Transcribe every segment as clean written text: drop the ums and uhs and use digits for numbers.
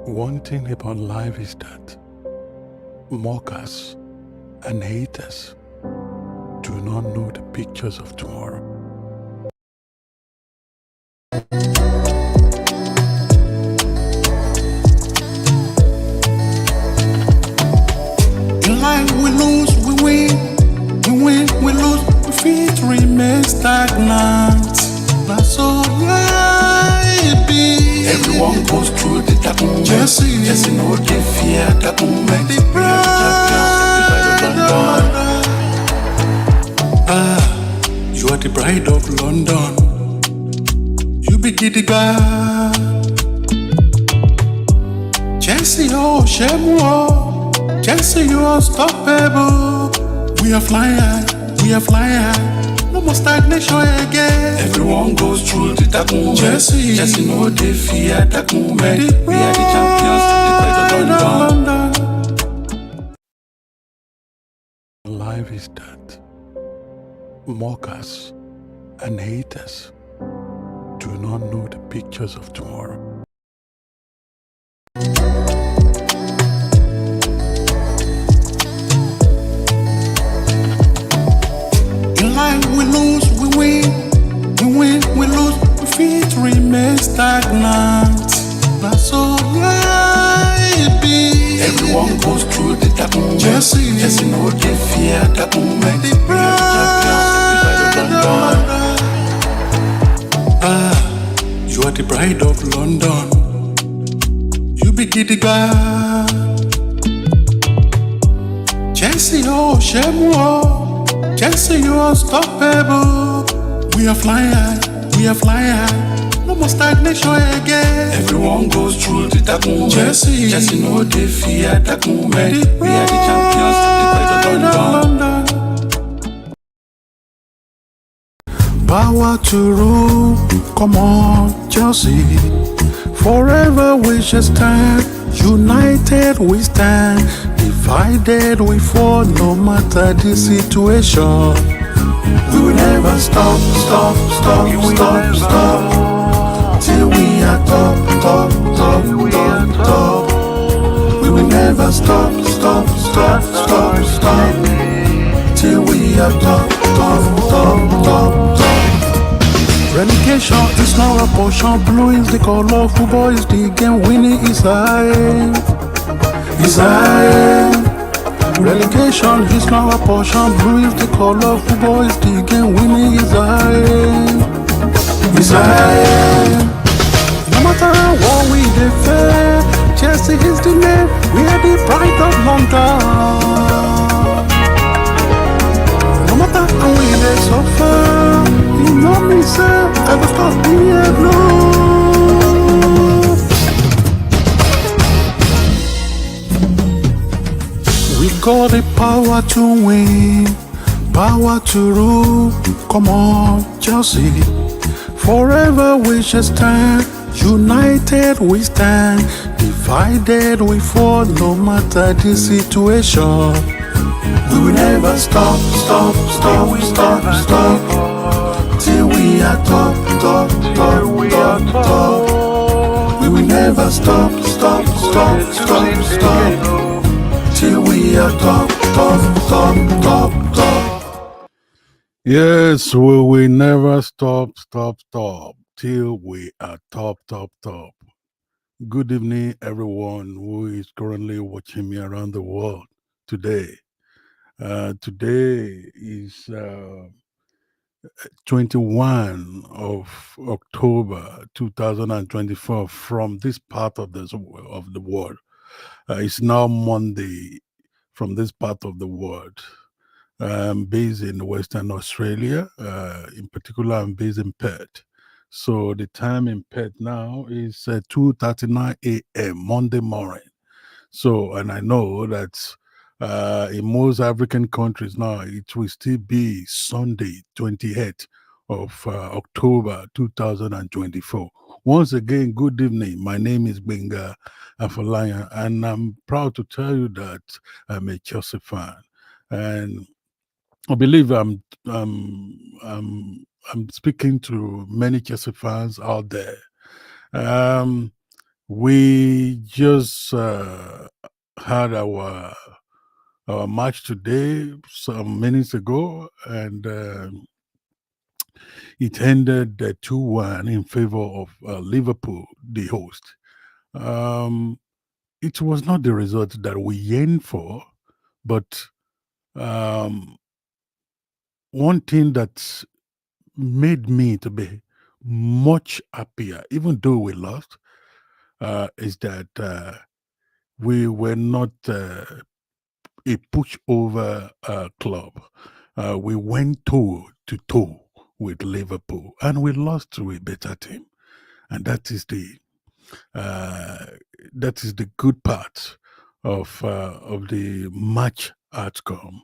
One thing about life is that mockers and haters do not know the pictures of tomorrow. In life we lose, we win, we lose, we fit remain stagnant. That's all life be. Everyone goes through the dark moment. Jesse know they fear that moment. The you are the bride of London. You be the guy. Jesse, oh, shame, oh. Jesse, you are unstoppable. We are flying high. No more stagnation again. Everyone goes through the dark moment. Jesse know they fear that moment. We are the champions, the pride of London. Life is that mockers and haters do not know the pictures of tomorrow. In life we lose, we win, we lose, we fit remain stagnant. That's all life be. Everyone goes through the dark moment. Jesse know they fear that moment. The pride of London. You are the bride of London. You be the guy. Jesse, oh, shame, oh. Jesse, you are unstoppable. We are flying high. No more stagnation again. Everyone goes through the dark moment. Jesse know they fear that moment. We are the champions, the pride of London. Power to rule, come on, Chelsea. Forever we shall stand. United we stand. Divided we fall, no matter the situation. We will never stop. Till we are top. We will never stop. Till we are top. Relegation is not a portion. Blue is the color of football, is the game. Winning is high. Relegation is not a portion. Blue is the color of football, is the game. Winning is high. No matter what we defend, Chelsea is the name. We are the pride of London. No matter how we dey suffer, you know me say I go stop being blue. We got the power to win, power to rule. Come on, Chelsea. Forever we shall stand. United we stand. Divided we fall, no matter the situation. We will never stop. Till we are top. We will never stop. Till we are top. Yes, we will never stop till we are top. Good evening, everyone who is currently watching me around the world today. Today is 21 of October 2024 from this part of the world. It's now Monday from this part of the world. I'm based in Western Australia. In particular, I'm based in Perth. So the time in Perth now is 2:39 a.m. Monday morning. So, and I know that in most African countries now, it will still be Sunday, 28th of October 2024. Once again, good evening. My name is Benga Afalaya, and I'm proud to tell you that I'm a Chelsea fan. And I believe I'm speaking to many Chelsea fans out there. We just had our match today some minutes ago, and it ended 2-1 in favor of Liverpool, the host. Um, it was not the result that we yearned for, but um, one thing that made me to be much happier, even though we lost, is that we were not a pushover club. We went toe to toe with Liverpool, and we lost to a better team, and uh, that is the good part of the match outcome.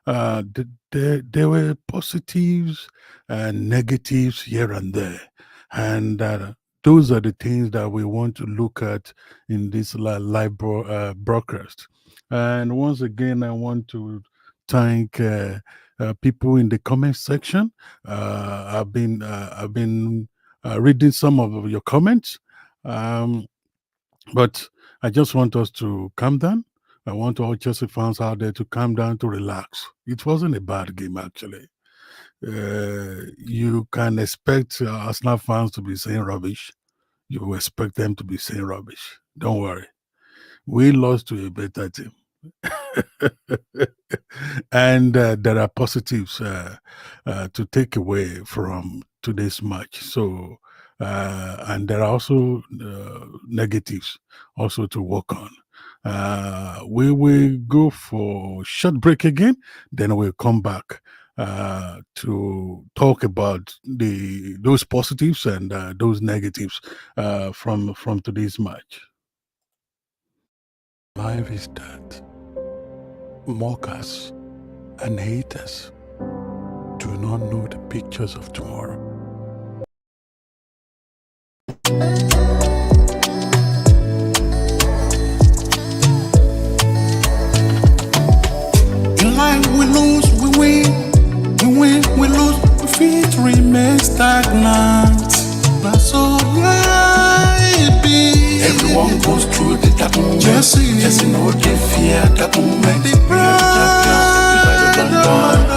There were positives and negatives here and there. And those are the things that we want to look at in this live broadcast. And once again, I want to thank people in the comment section. I've been reading some of your comments. Um, but I just want us to calm down. I want all Chelsea fans out there to calm down, to relax. It wasn't a bad game, actually. You can expect Arsenal fans to be saying rubbish. You expect them to be saying rubbish. Don't worry. We lost to a better team. And there are positives to take away from today's match. So, and there are also negatives also to work on. We will go for short break again, then we'll come back to talk about those positives and those negatives from today's match. Life is that mockers and haters do not know the pictures of tomorrow. In life we lose, we win. We win, we lose, we fit remain stagnant. That's all life be. Everyone goes through the dark moment. Jesse know they fear that moment. The bride of London.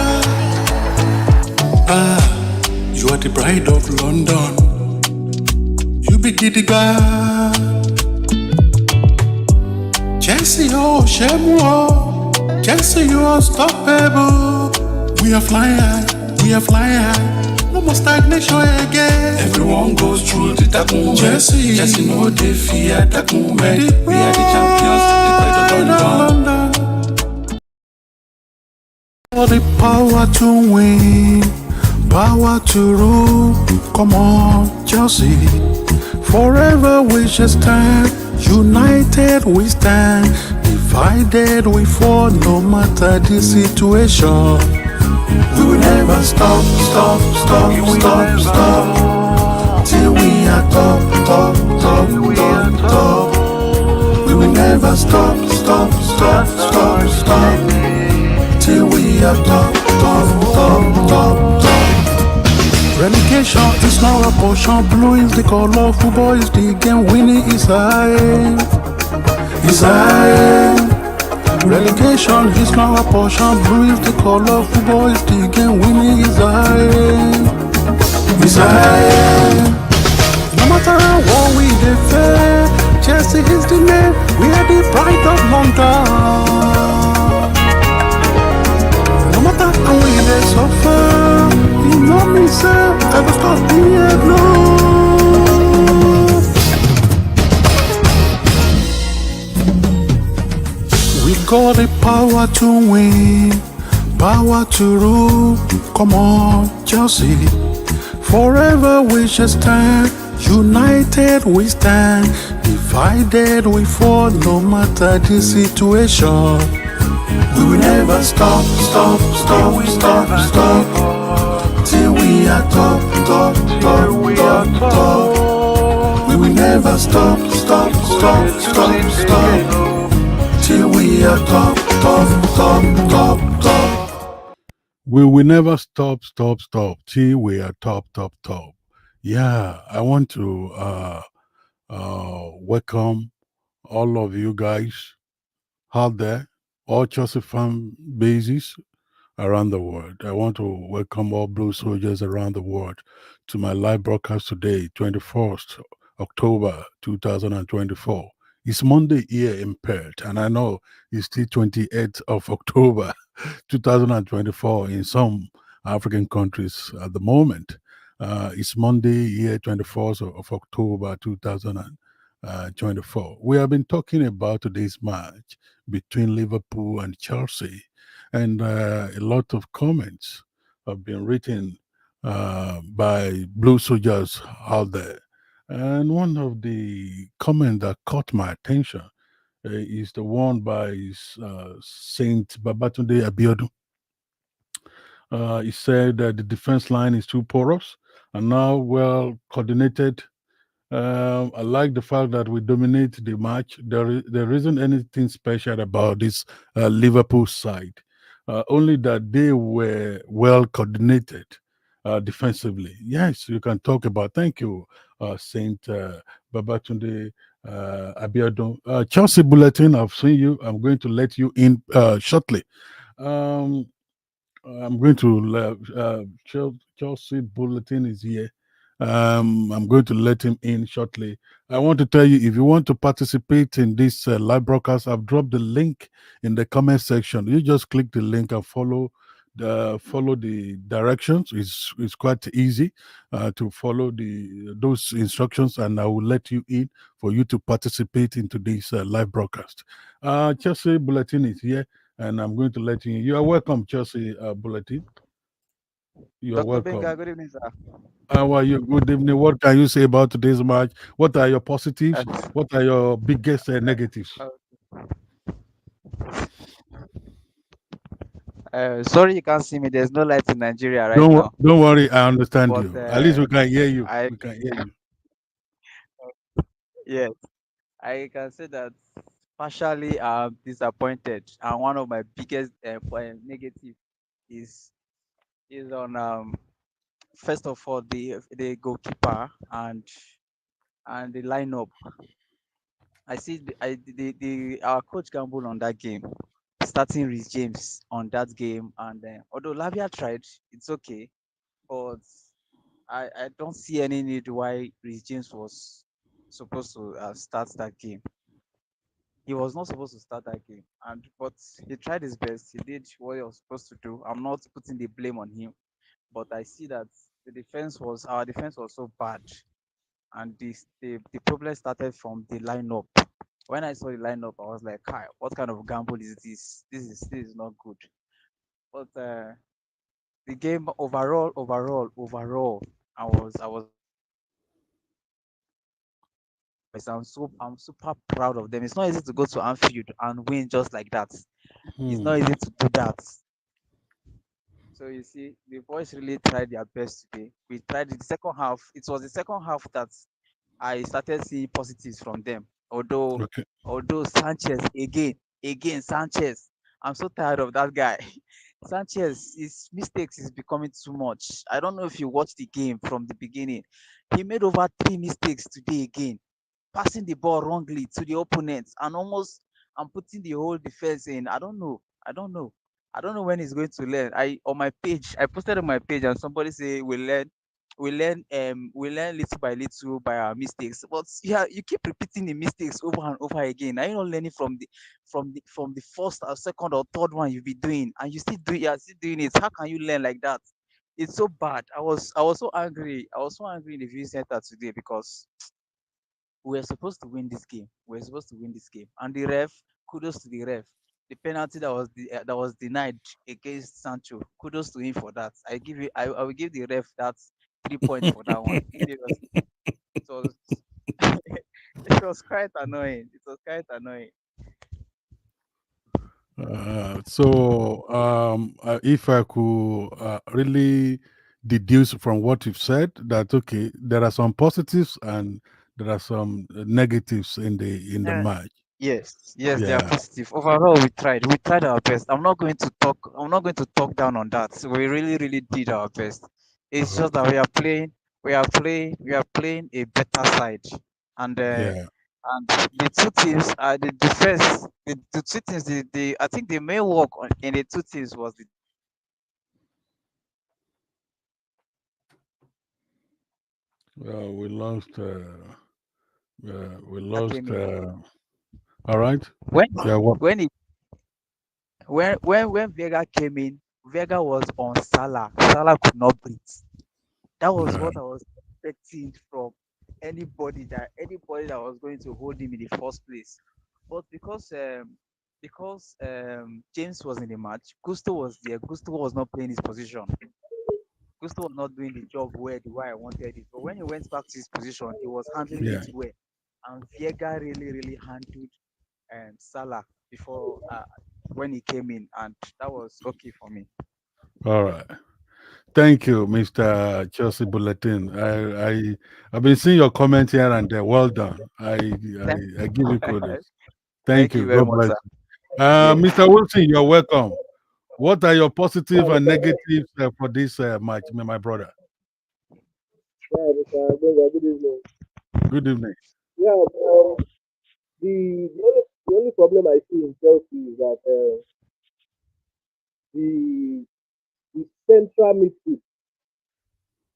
You are the bride of London. You be giddy guy. Jesse, oh, shame, oh. Jesse, you are unstoppable. We are flying high, we are flying high. No more stagnation again. Everyone goes through the dark moment. Jesse know they fear that moment. We are the champions, the pride of London. For the power to win, power to rule. Come on, Chelsea. Forever we shall stand. United we stand. Divided we fall, no matter the situation. We will never stop, stop, stop, stop, stop. Till we are top, top, top, top, top. We will never stop, stop, stop, stop, stop. Till we are top, top, top, top, top. Relegation is not a portion. Blue is the color, football is the game. Winning is high, is high. Relegation is not a portion. Blue is the color, football is the game. Winning is high, is high. No matter what we defend, Chelsea is the name. We are the pride of London. No matter how we dey suffer, you know me say I go stop the head no. We got the power to win, power to rule. Come on, Chelsea. Forever we shall stand. United we stand. Divided we fall, no matter the situation. We will never stop, stop, stop, stop, stop. Till we are top, top, top, top, top. We will never stop, stop, stop, stop, stop. Till we are top, top, top, top, top. We will never stop, stop, stop till we are top, top, top. Yeah, I want to Welcome all of you guys out there, all Chelsea fan bases around the world. I want to welcome all Blue Soldiers around the world to my live broadcast today, 21st October 2024. It's Monday here in Perth, and I know it's still 28th of October 2024 in some African countries at the moment. It's Monday here, 24th of October 2024. We have been talking about today's match between Liverpool and Chelsea, and a lot of comments have been written by Blue Soldiers out there. And one of the comments that caught my attention is the one by Saint Babatunde Abiodun. He said that the defense line is too porous and now well coordinated. I like the fact that we dominate the match. There isn't anything special about this Liverpool side, only that they were well coordinated defensively. Yes, you can talk about. Thank you, Saint Babatunde Abiodun. Chelsea Bulletin, I've seen you. I'm going to let you in shortly. Um, I'm going to Chelsea Bulletin is here. I'm going to let him in shortly. I want to tell you if you want to participate in this live broadcast, I've dropped the link in the comment section. You just click the link and follow the directions. It's quite easy to follow the those instructions, and I will let you in for you to participate into this live broadcast. Chelsea Bulletin is here and I'm going to let you in. You are welcome, Chelsea Bulletin. You are Dr. Benga, welcome. good evening, sir. How are you? Good evening. What can you say about today's match? What are your positives? Uh, What are your biggest negatives? uh, Sorry you can't see me. There's no light in Nigeria right now. Don't worry. I understand But you. At least we can hear you. I We can hear you. yes, I can say that partially I'm disappointed, and one of my biggest negative is on first of all the goalkeeper and the lineup. I see the our coach gamble on that game, starting Rhys James on that game, and although Lavia tried, it's okay, but I don't see any need why Rhys James was supposed to start that game. He was not supposed to start that game, and but he tried his best. He did what he was supposed to do. I'm not putting the blame on him, but I see that our defense was so bad, and the problem started from the lineup. When I saw the lineup, I was like, "Kai, what kind of gamble is this? This is not good." But the game overall, I was I'm super proud of them. It's not easy to go to Anfield and win just like that. It's not Hmm. easy to do that. So you see, the boys really tried their best today. We tried the second half. It was the second half that I started seeing positives from them. Okay. Although Sanchez again Sanchez. I'm so tired of that guy. Sanchez, his mistakes is becoming too much. I don't know if you watched the game from the beginning. He made over three mistakes today again, passing the ball wrongly to the opponents and almost and putting the whole defense in. I don't know. I don't know. I don't know when he's going to learn. I posted on my page and somebody say we learn little by little by our mistakes. But yeah, you keep repeating the mistakes over and over again. Are you not learning from the first or second or third one you've been doing and you are still doing it? How can you learn like that? It's so bad. I was so angry. I was so angry in the viewing center today because we were supposed to win this game. We were supposed to win this game. And the ref, kudos to the ref. The penalty that was denied against Sancho, kudos to him for that. I will give the ref that 3 points for that one. Seriously, it was it was quite annoying. It was quite annoying. If I could really deduce from what you've said, that okay, there are some positives and there are some negatives in the Uh, match. yes, they are Yeah. positive. Overall, we tried. We tried our best. I'm not going to talk down on that. We really, really did our best. It's just that Okay. we are playing a better side. and Yeah. the two teams, the defense, the two teams, the I think the main work in the two teams was the We lost. We came lost. in. All right. When Yeah. What? when he when Vega came in, Vega was on Salah. Salah could not breathe. That was Yeah. what I was expecting from anybody that was going to hold him in the first place. But because James was in the match, Gusto was there. Gusto was not playing his position. Gusto was not doing the job the way I wanted it. But when he went back to his position, he was handling Yeah. it well. And Viega really handled Salah before when he came in, and that was okay for me. All right. Thank you, Mr. Chelsea Bulletin. I've been seeing your comment here and there. Well done. Thank, I give you kudos. Thank thank you. you very God much, bless sir. you. Yeah. Mr. Wilson, you're welcome. What are your positive and negatives for this match, my brother? Yeah, Mr. Benga, good evening. Good evening. Yeah, the only problem I see in Chelsea is that the the central midfield,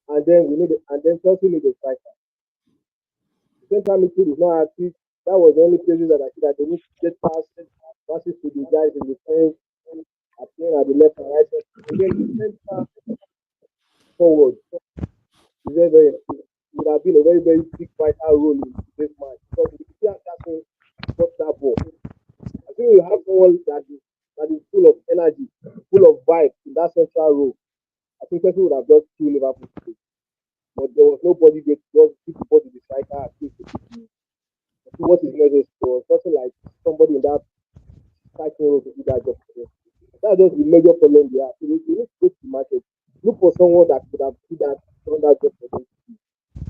and then Chelsea need a striker. The central midfield is not active. That was the only places that I see that they need to get passes to the guys in the fence, are playing at the left and right side. Again, the central forward is would have been a very big vital role in this match because if you see how Jackson got that ball, I think we have someone that is full of energy, full of vibe in that central role. I think Chelsea would have just killed Liverpool today. But there was nobody there to just give the ball to the striker and to do what is necessary. There was nothing like somebody in that striking role to do that job for them. That's just the major problem they have. So they need to go to the market, look for someone that could have done that job for them.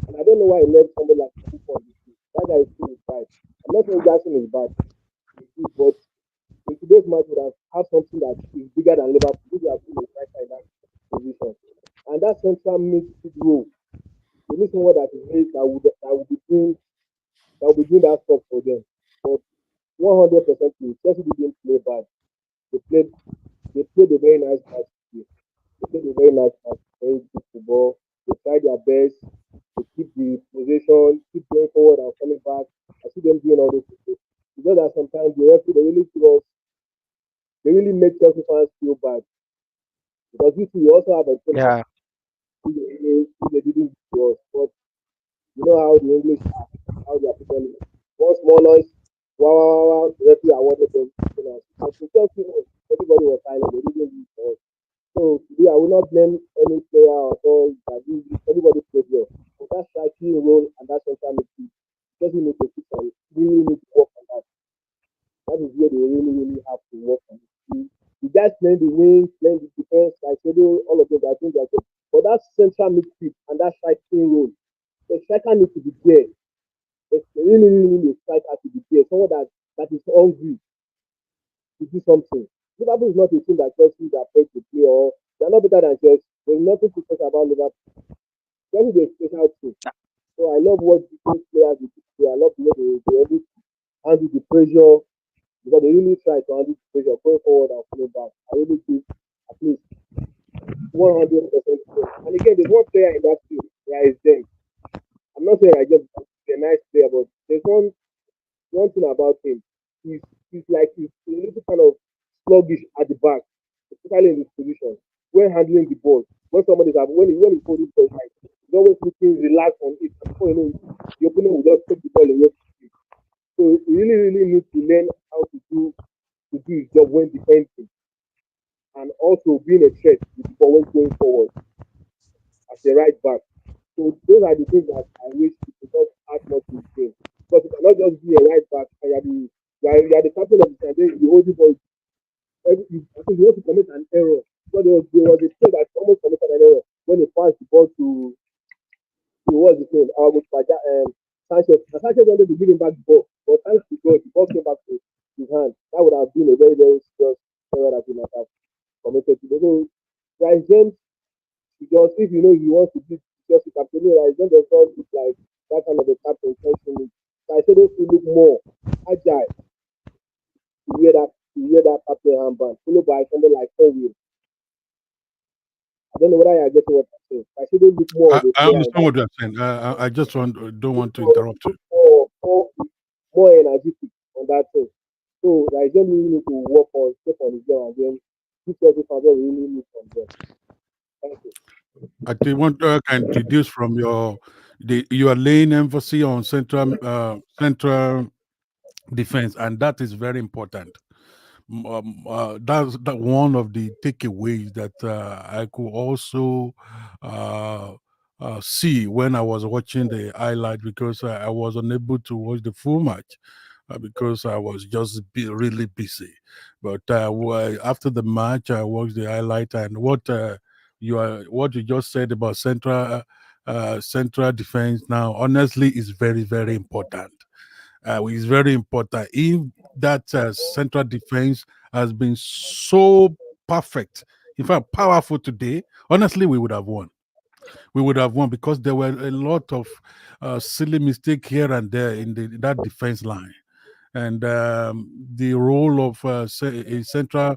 And I don't know why he left somebody like Liverpool on the team. That guy is still his bad. I'm not saying Jackson is bad, he's good, but in today's match would have something that is bigger than Liverpool. If you have been a striker in that position. And that central midfield role, they need someone that is very that will be doing that stuff for them. But 100% Chelsea didn't play bad. They played they played a very nice match today. They played a very nice match, very good football. They tried their best. They keep the possession, keep going forward and coming back. I see them doing all those things. It's just that sometimes the referee they really make Chelsea fans feel bad because we also have a team Yeah. who they didn't give to us. But you know how the English are, how they are people. One small noise, wow, wow, wow, wow, the referee awarded them. You know. But in Chelsea, everybody was silent. They didn't give to us. So today, I will not blame any player or all that anybody played well. But that striking role and that central midfield, Chelsea need to fix and really need to work on that. That is where they really have to work on it. The guys playing the wings, playing the defense, like Sedo, all of them are doing their job. But that central midfield and that striking role, the striker needs to be there. They really need a striker to be there. Someone that is hungry to do something. Liverpool is not a team that Chelsea is afraid to play or they are not better than Chelsea. There's nothing to talk about Liverpool. Chelsea is a special team. So I love what these players do today. I love the way they able to handle the pressure because they really try to handle the pressure going forward and coming back. I really give at least 100% to them. And again, there's one player in that team, yeah, is them. I'm not saying I just he's a nice player, but there's one thing about him. He's a little kind of sluggish at the back, especially in this position. When handling the ball, when he's holding the ball, he's always looking relaxed on it. And before you know it, the opponent will just take the ball away from him. So he really needs to learn how to do his job when defending and also being a threat with the ball when going forward as a right back. So those are the things that I wish he could just add more to his game. Because you cannot just be a right back and you are the captain of the team, then you hold the ball. I think you want to commit an error. So there was a play that almost committed an error when he passed the ball to what's his name? Sanchez. And Sanchez wanted to give him back the ball. But thanks to God, the ball came back to his hand. That would have been a very serious error that he might have committed today. So Rice James, because if you know he wants to be just a captain, Rice James does not look like that kind of a captain. Caicedo still look more agile to wear that captain armband, followed by somebody like Will. I don't know whether you are getting what I'm saying. Caicedo look more of a I player in understand that what you're saying. I just don't look want to more, interrupt you. look more energetic on that thing. So like them really need to work on step on his game and then this every fans really need from them. Thank you. I think one can deduce from you are laying emphasis on central defense, and that is very important. That's that one of the takeaways that I could also uh, see when I was watching the highlight because I was unable to watch the full match because I was just really busy. But after the match, I watched the highlight and what you just said about central defense now honestly is very important. Is very important. If that central defense has been so perfect, in fact, powerful today, honestly, we would have won. We would have won because there were a lot of silly mistake here and there in that defense line, and the role of a central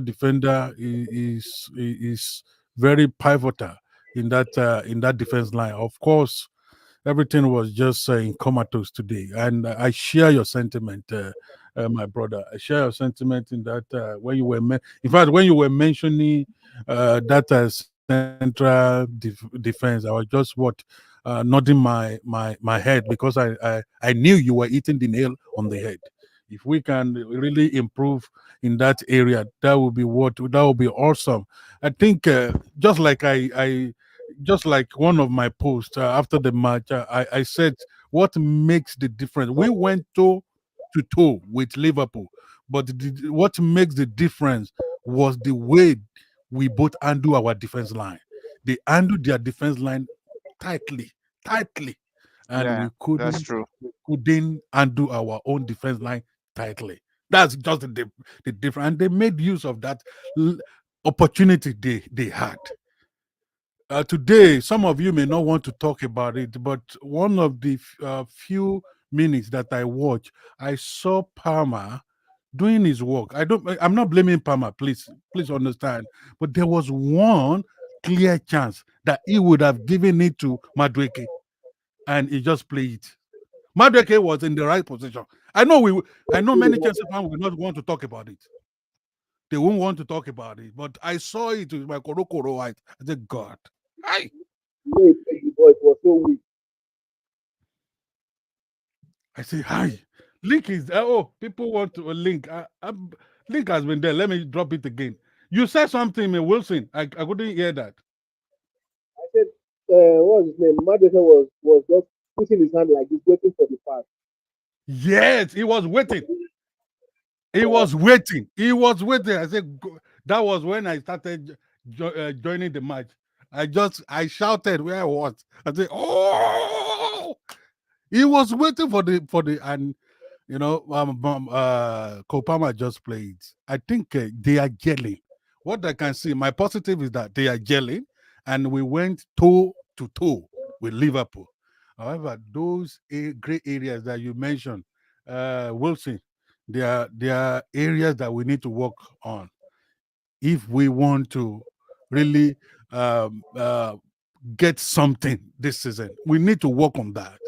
defender is very pivotal in that defense line. Of course, everything was just in comatose today. And I share your sentiment, my brother. I share your sentiment in that in fact, when you were mentioning that central defense, I was just nodding my head because I knew you were hitting the nail on the head. If we can really improve in that area, that would be awesome. I think just like one of my posts after the match, I said, what makes the difference? We went toe to toe with Liverpool, but what makes the difference was the way we both handle our defense line. They handle their defense line tightly, tightly, and Yeah, that's true. we couldn't handle our own defense line tightly. That's just the difference. And they made use of that l- opportunity they had. Today, some of you may not want to talk about it, but one of the few minutes that I watched, I saw Palmer doing his work. I'm not blaming Palmer, please understand. But there was one clear chance that he would have given it to Madweke, and he just played it. Madweke was in the right position. I know many Chelsea fans will not want to talk about it. They won't want to talk about it. But I saw it with my Korokoro eyes. I said, God. Hi. The way he played the ball, it was so weak. I say, hi. Link is there. Oh, people want to a link. Link has been there. Let me drop it again. You said something, Wilson. I couldn't hear that. I said, what was his name? Madueke was just putting his hand like this, waiting for the pass. Yes, he was waiting. He Yeah, was waiting. He was waiting. I said, that was when I started joining the match. I shouted where I was. I said, oh, he was waiting and Kopama just played. I think they are gelling. What I can see, my positive is that they are gelling, and we went toe to toe with Liverpool. However, those great areas that you mentioned, Wilson, they are areas that we need to work on if we want to really um, uh, get something this season. We need to work on that.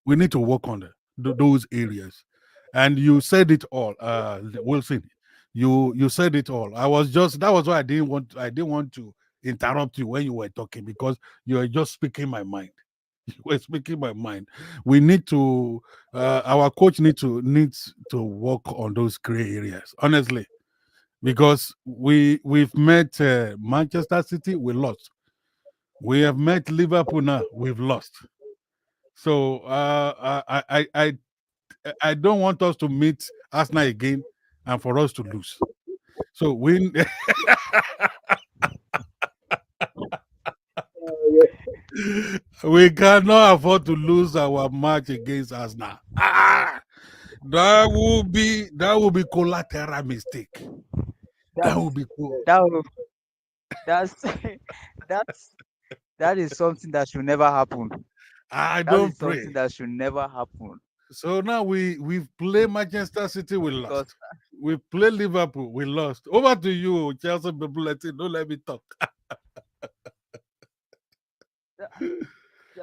We need to work on those areas. And you said it all, Wilson. You said it all. I was just that was why I didn't want to interrupt you when you were talking because you were just speaking my mind. You were speaking my mind. We need to our coach needs to work on those gray areas, honestly, because we've met Manchester City, we lost. We have met Liverpool now, we've lost. So I don't want us to meet Arsenal again and for us to lose. So we yeah. we cannot afford to lose our match against Arsenal. That will be collateral mistake. That That will be cool. that will- that's that's that is something that should never happen. I That don't is pray. something that should never happen So now we've played Manchester City, we because lost. We played Liverpool, we lost. Over to you, Chelsea Bulletin. Don't let me talk. that,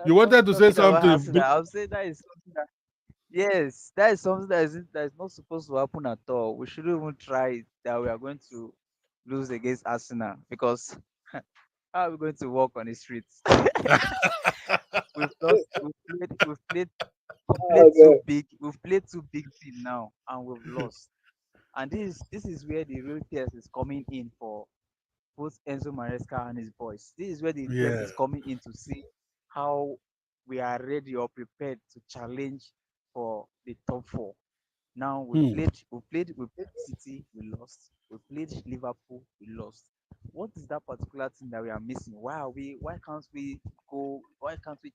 You wanted to say talking about something? Arsenal, I would say that is something that yes, that is something that is not supposed to happen at all. We shouldn't even try it that we are going to lose against Arsenal because how are we going to walk on the streets? We've lost. Okay. We've played two big team now, and we've lost. And this is where the real test is coming in for both Enzo Maresca and his boys. This is where the test Yeah. is coming in to see how we are ready or prepared to challenge for the top four. Now Hmm. we played City, we lost. We played Liverpool, we lost. What is that particular thing that we are missing? Why can't we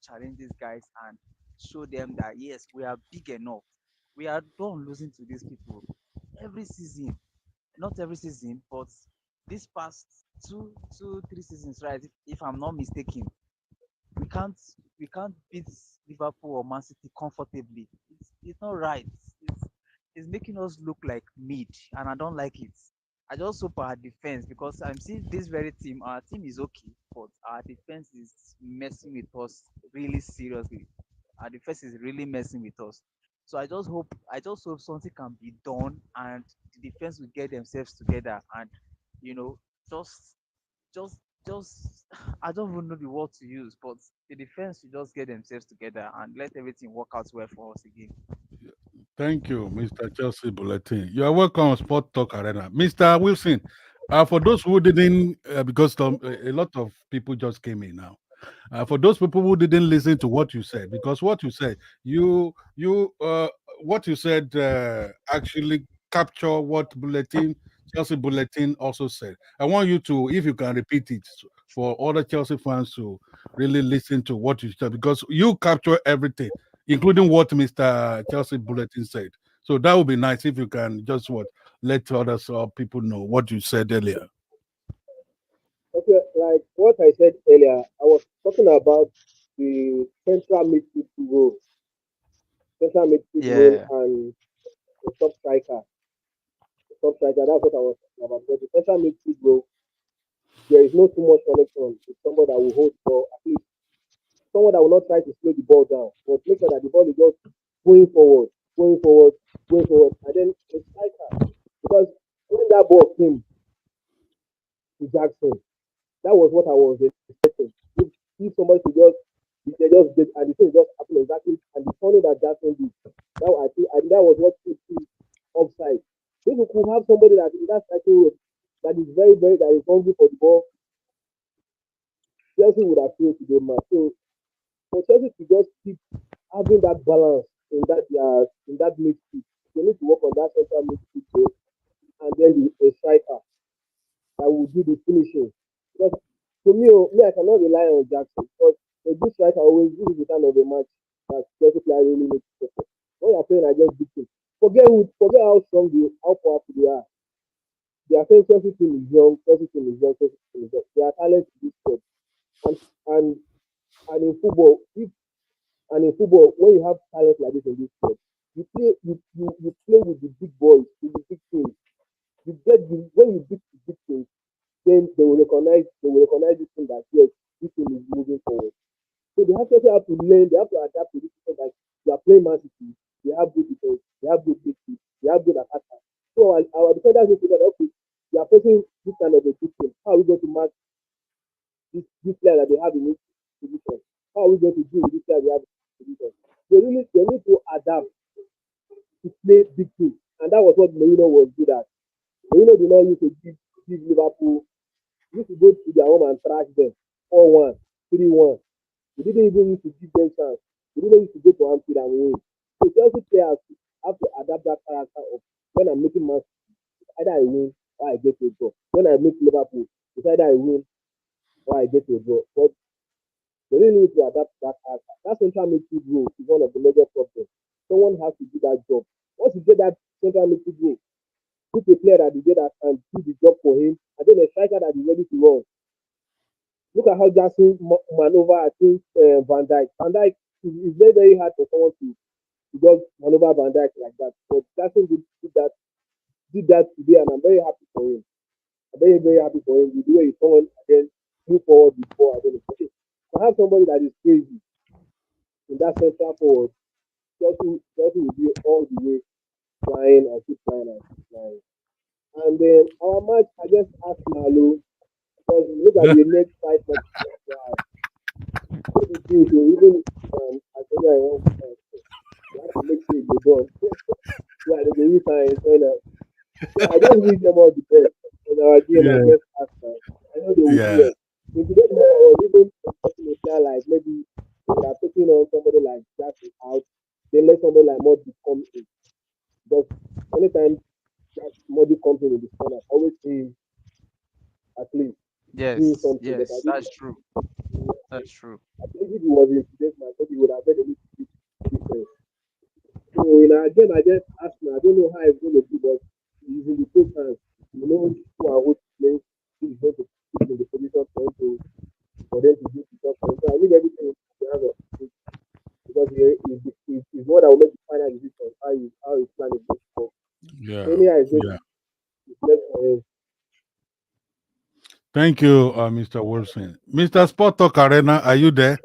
challenge these guys and show them that yes, we are big enough. We are done losing to these people every season. Not every season, but this past 3 seasons, right? If I'm not mistaken, we can't we can't beat Liverpool or Man City comfortably. It's not right. It's it's making us look like mid, and I don't like it. I just hope our defense, because I'm seeing this very team. Our team is okay, but our defense is messing with us really seriously. Our defense is really messing with us. So I just hope something can be done and the defense will get themselves together and you know just just just I don't even know the word to use, but the defense should just get themselves together and let everything work out well for us again. Thank you, Mr. Chelsea Bulletin. You are welcome on Sport Talk Arena. Mr. Wilson, for those who didn't, because a lot of people just came in now. For those people who didn't listen to what you said, because what you said, what you said actually capture what Chelsea Bulletin also said. I want you to, if you can repeat it for other Chelsea fans to really listen to what you said, because you capture everything, including what Mr. Chelsea Bulletin said. So that would be nice if you can just let others people know what you said earlier. Okay, like what I said earlier, I was talking about the central midfield role Yeah, and the top striker. The top striker, that's what I was talking about. Because the central midfield role, there is no too much connection with somebody that will hold the ball. At least someone that will not try to slow the ball down, but make sure that the ball is just going forward, going forward, going forward. And then the striker, because when that ball came to Jackson, that was what I was expecting. If somebody could just, if they just did, and the thing just happened exactly, and the turning that Jackson did, I think that was what put him offside. If we could have somebody that in that striking role that is that is hungry for the ball, Chelsea would have failed today, man. So for Chelsea to just keep having that balance in that midfield, they need to work on that central midfield role, and then the striker that will do the finishing. Because to me, I cannot rely on Jackson because a good striker always this is the kind of a match that Chelsea player really needs to perform. When you're playing against big teams, forget how strong how powerful they are. They are saying Chelsea team is young, Chelsea team is young, Chelsea team is young. They are talent in this club. And and and in football, when you have talent like this in this club, you play with the big boys, with the big teams. When you beat the big teams, then they will recognize this thing that yes, this thing is moving forward. So they have to adapt to this thing that they are playing Man City, they have good defense, they have good midfield, they have good attackers. So our defenders need to know that okay, we are facing this kind of a good team. How are we going to match this player that they have in this position? How are we going to deal with this player they have in this position? They need to adapt to play big teams. And that was what Mourinho was good at. Mourinho did not used to give Liverpool used to go to their home and trash them 4-1, 3-1. We didn't even used to give them chance. We didn't used to go to Anfield and win. So Chelsea players have to adapt that character of when I'm making match, either I win or I get a draw. When I make Liverpool, it's either I win or I get a draw. But they really need to adapt that character. That central midfield role is one of the major problems. Someone has to do that job. Once you get that central midfield role, put a player that is there that can do the job for him, and then a striker that is ready to run. Look at how Jackson maneuver, I think, Van Dijk. Van Dijk it's very, very hard for someone to just maneuver Van Dijk like that. But Jackson did that today, and I'm very happy for him. I'm very, very happy for him. With the way he come on and then move forward with ball. I don't know. Okay, I have somebody that is crazy in that central forward. Chelsea will be all the way flying and keep flying and keep flying. And then our match against Arsenal, because look at the next 5 months they have. If you think so, even as I want, you have to make sure you go done. So that they go use and enjoy. So I just wish them all the best in our game Yeah, against Arsenal. I know they will do yeah, well. If you don't know, even expecting a player like maybe they are taking on somebody like Jackson out, then let somebody like Modric come in. Because anytime Modric comes in this corner, I always see him at least doing Yes, something. But I yes, think that's true. That's true. I think if he was in today's match, maybe he would have made a little bit difference. So in our game against Arsenal, I don't know how it's going to be, but he's in the coach hands. You know who are who to play, who is going to put in the position for them to do the job. So I leave everything in the hands of the coach because he's one that will make the final decision how his plan is going to go. So yeah, anyhow, it's going to yeah. be left for him. Thank you, Mr. Wilson. Mr. Sport Talk Arena, are you there?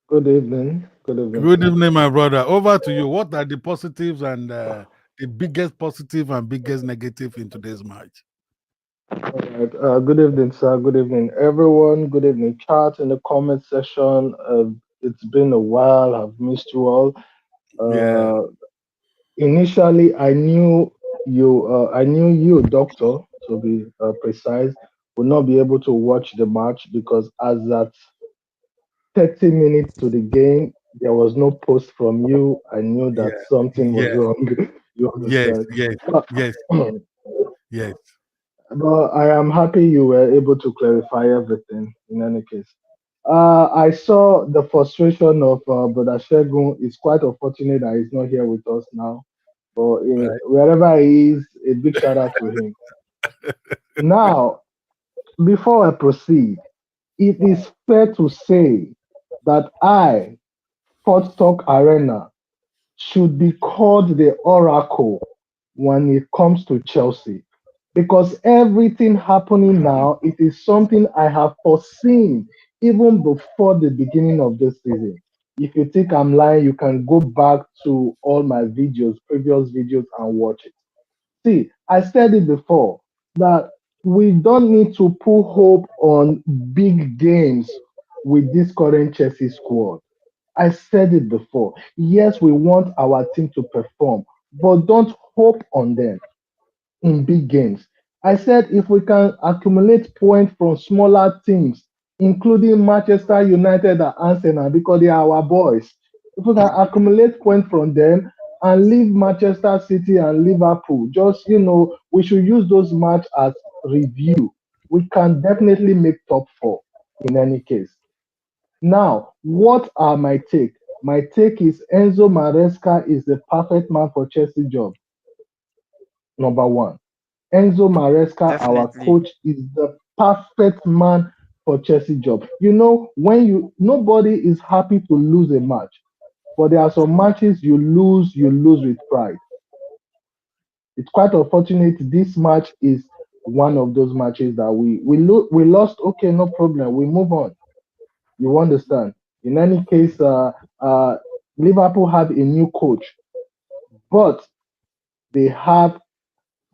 Good evening. Good evening, Good sir. evening, my brother. Over to you. What are the positives and the biggest positive and biggest negative in today's match? All right. Good evening, sir. Good evening, everyone. Good evening, chat in the comment section. It's been a while. I've missed you all. Yeah, Uh, Initially, I knew you. I knew you, doctor, to be precise, would not be able to watch the match because as at 30 minutes to the game, there was no post from you. I knew that yeah, something was yeah, wrong. You yes, understand? yes, But, yes, yes. but I am happy you were able to clarify everything in any case. I saw the frustration of Brother Shegun. It's quite unfortunate that he's not here with us now. But Right. wherever he is, a big shout out to him. Now, before I proceed, it is fair to say that I, Sports Talk Arena, should be called the oracle when it comes to Chelsea. Because everything happening now, it is something I have foreseen even before the beginning of this season. If you think I'm lying, you can go back to all my videos, previous videos, and watch it. See, I said it before that we don't need to put hope on big games with this current Chelsea squad. I said it before. Yes, we want our team to perform, but don't hope on them in big games. I said if we can accumulate points from smaller teams, including Manchester United and Arsenal, because they are our boys, if we can accumulate points from them and leave Manchester City and Liverpool, just we should use those matches as review. We can definitely make top four in any case. Now, what are my take? My take is Enzo Maresca is the perfect man for Chelsea job. Number one. Enzo Maresca, our Definitely. coach, is the perfect man for Chelsea job. When nobody is happy to lose a match, but there are some matches you lose with pride. It's quite unfortunate. This match is one of those matches that we lost. Okay, no problem. We move on. You understand? In any case, uh, Liverpool have a new coach, but they have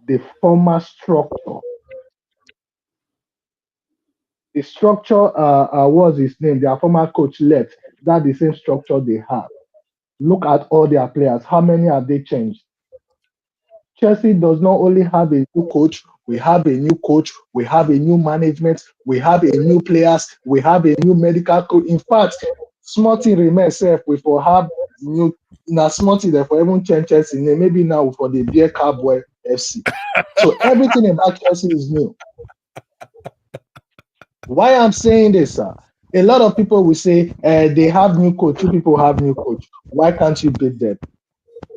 the former structure. The structure was his name. Their former coach left. That the same structure they have. Look at all their players. How many have they changed? Chelsea does not only have a new coach, we have a new coach, we have a new management, we have a new players, we have a new medical coach. In fact, Smarty remains safe. We for have new now Smarty there for even change Chelsea name. Maybe now for the Beer Cowboy FC. So everything about Chelsea is new. Why I'm saying this, sir? A lot of people will say they have new coach. You people have new coach. Why can't you beat them?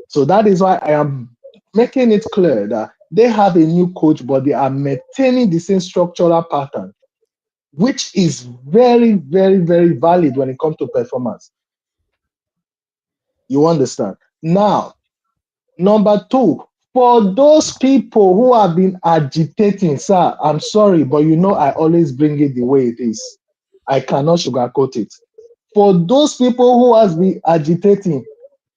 So that is why I am making it clear that they have a new coach, but they are maintaining the same structural pattern, which is very, very, very valid when it comes to performance. You understand? Now, number two, for those people who have been agitating, sir, I'm sorry, but you know I always bring it the way it is. I cannot sugarcoat it. For those people who has been agitating,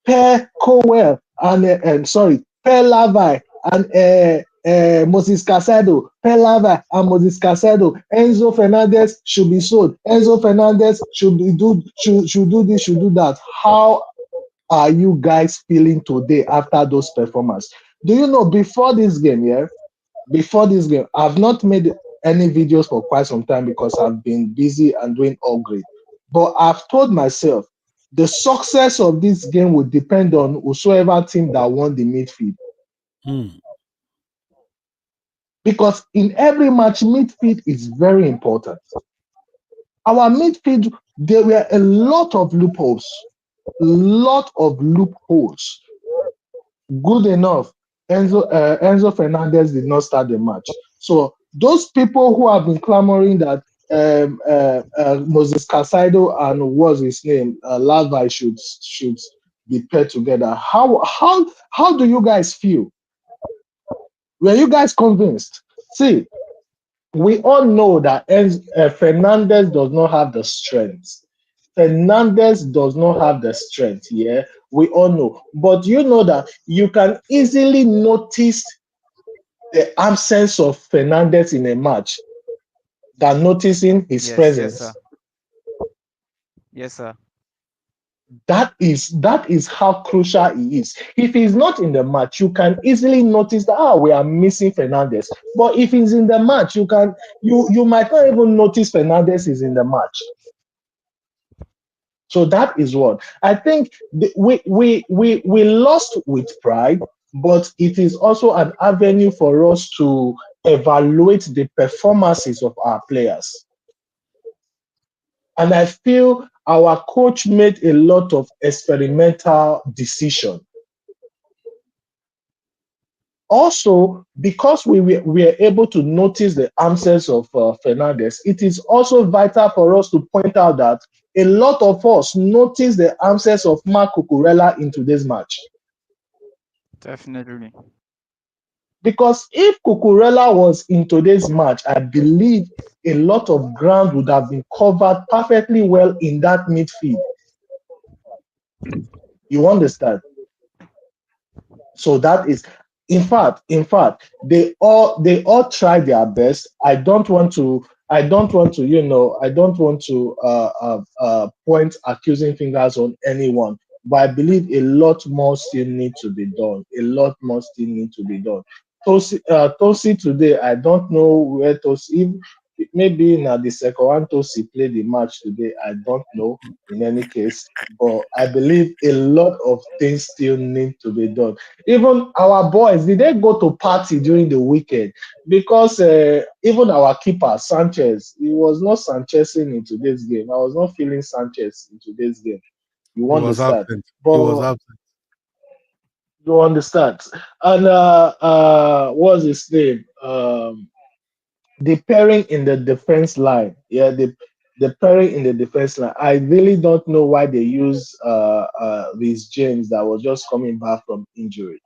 Per Cowell and sorry, Per Lavai and Moses Casado, Per Lavai and Moses Casado, Enzo Fernandez should be sold. Enzo Fernandez should do this, should do that. How are you guys feeling today after those performances? Do you know before this game, yeah? Before this game, I've not made any videos for quite some time because I've been busy and doing all great. But I've told myself the success of this game will depend on whosoever team that won the midfield. Mm. Because in every match, midfield is very important. Our midfield, there were a lot of loopholes. Lot of loopholes. Good enough. Enzo Fernandez did not start the match. So those people who have been clamoring that Moses Casado and what's his name, Lava should be paired together. How do you guys feel? Were you guys convinced? See, we all know that Fernandez does not have the strength. Fernandez does not have the strength, yeah, we all know. But you know that you can easily notice the absence of Fernandez in a match than noticing his Yes, yes, sir. presence. Yes, sir. That is how crucial he is. If he's not in the match, you can easily notice that we are missing Fernandez. But if he's in the match, you might not even notice Fernandez is in the match. So that is what I think. We lost with pride, but it is also an avenue for us to evaluate the performances of our players. And I feel our coach made a lot of experimental decision. Also, because we are able to notice the absence of Fernandez, it is also vital for us to point out that a lot of us noticed the absence of Marc Cucurella in today's match. Definitely. Because if Cucurella was in today's match, I believe a lot of ground would have been covered perfectly well in that midfield. You understand? So that is, in fact, they all try their best. I don't want to point accusing fingers on anyone, but I believe a lot more still need to be done. A lot more still need to be done. Tosi today, I don't know where Tosi. Maybe now the second one Tosi played the match today. I don't know. In any case, but I believe a lot of things still need to be done. Even our boys, did they go to party during the weekend? Because even our keeper, Sanchez, he was not Sanchezing in today's game. I was not feeling Sanchez in today's game. You He was understand? absent. He was But absent. you understand? And what's his name? The pairing in the defense line. Yeah, the pairing in the defense line. I really don't know why they use this James that was just coming back from injury.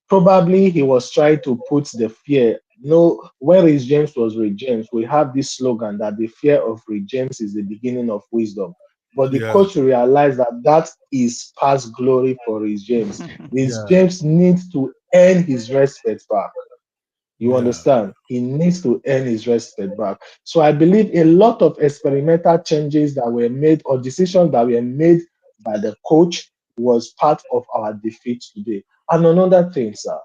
Probably he was trying to put the fear. No, when Rich James was Rich James, we have this slogan that the fear of Rich James is the beginning of wisdom. But the Yeah, coach realized that that is past glory for Rich James. Rich yeah, James needs to earn his respect back. You yeah. understand? He needs to earn his respect back. So I believe a lot of experimental changes that were made or decisions that were made by the coach was part of our defeat today. And another thing, sir,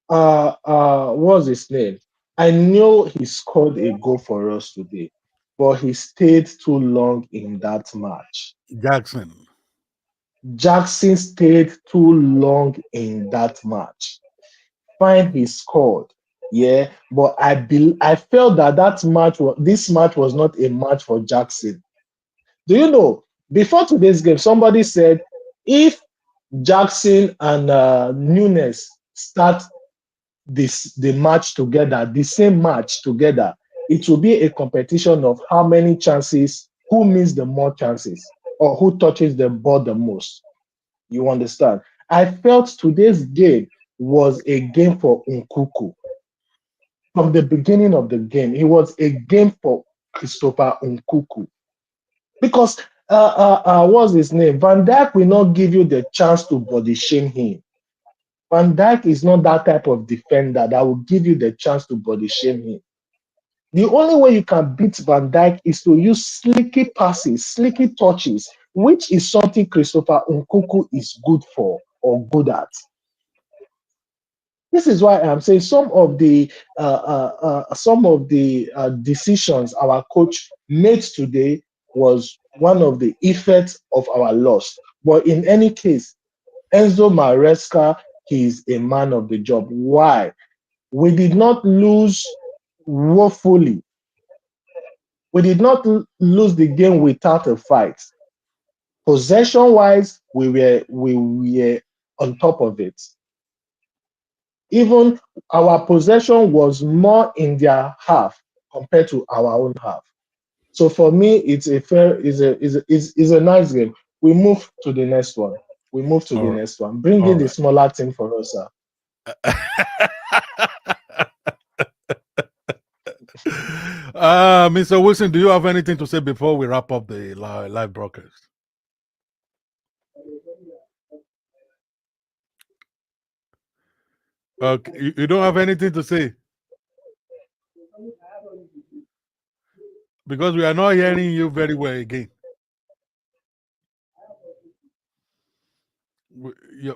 what's his name? I know he scored a goal for us today, but he stayed too long in that match. Jackson. Jackson stayed too long in that match. Fine, he scored, yeah, but I felt that this match was not a match for Jackson. Do you know? Before today's game, somebody said if Jackson and Nunes start the match together, the same match together, it will be a competition of how many chances, who missed the more chances, or who touches the ball the most. You understand? I felt today's game was a game for Nkuku. From the beginning of the game, it was a game for Christopher Nkuku. Because what's his name? Van Dijk will not give you the chance to body shame him. Van Dijk is not that type of defender that will give you the chance to body shame him. The only way you can beat Van Dijk is to use slicky passes, slicky touches, which is something Christopher Nkunku is good for or good at. This is why I'm saying some of the decisions our coach made today was one of the effects of our loss. But in any case, Enzo Maresca, he is a man of the job. Why? We did not lose woefully. We did not lose the game without a fight. Possession wise, we were on top of it. Even our possession was more in their half compared to our own half. So for me, it's a fair, is a nice game. We move to the next one. We move to the All right. next one. Bring All in the right. smaller team for us, sir. Mr. Wilson, do you have anything to say before we wrap up the live broadcast? Okay, you don't have anything to say because we are not hearing you very well again.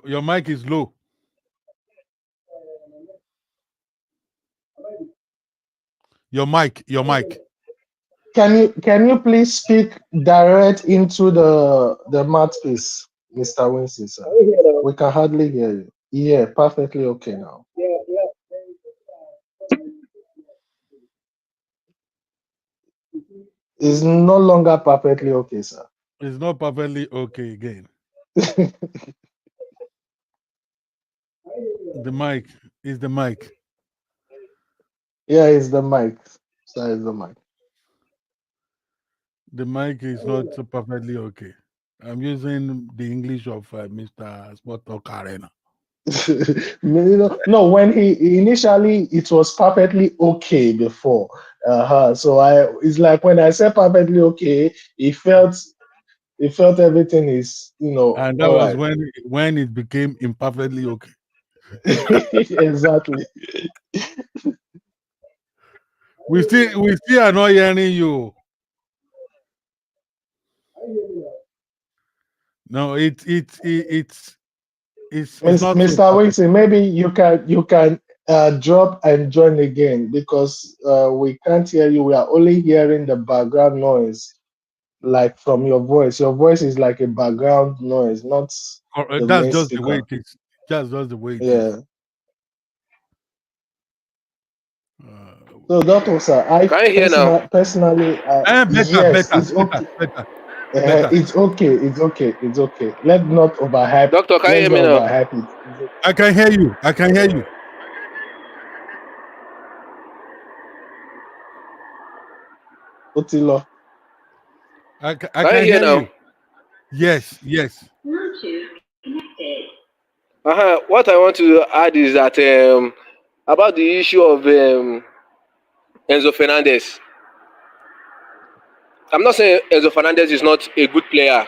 Your mic is low. Your mic. Can you please speak direct into the mouthpiece, Mr. Winston, sir? Can you hear now? We can hardly hear you. Yeah, perfectly okay now. Yeah, yeah. It's no longer perfectly okay, sir. It's not perfectly okay again. The mic is the mic. Yeah, it's the mic. Sir, it's the mic. The mic is not perfectly okay. I'm using the English of Mr. Sport Talk Arena. No, when he initially it was perfectly okay before. So it's like when I said perfectly okay, he felt everything is And that all was right. when it became imperfectly okay. Exactly. We still are not hearing you. No, it's not so Mr. perfect. Wilson, maybe you can drop and join again because we can't hear you. We are only hearing the background noise like from your voice. Your voice is like a background noise, not the That's main just the way speaker. it is. Just the way it is. Yeah. So, Uh, Doctor Sir, I Can you hear now? personally, better, yes, it's better, okay. better, better. It's okay. It's okay. It's okay. Let's not overhype. Doctor, can you Let's hear me not now? overhype it. It's okay. I can hear you. I can hear you. Otilo. I Can you can hear hear now? you. Yes. What I want to add is that about the issue of Enzo Fernandez. I'm not saying Enzo Fernandez is not a good player,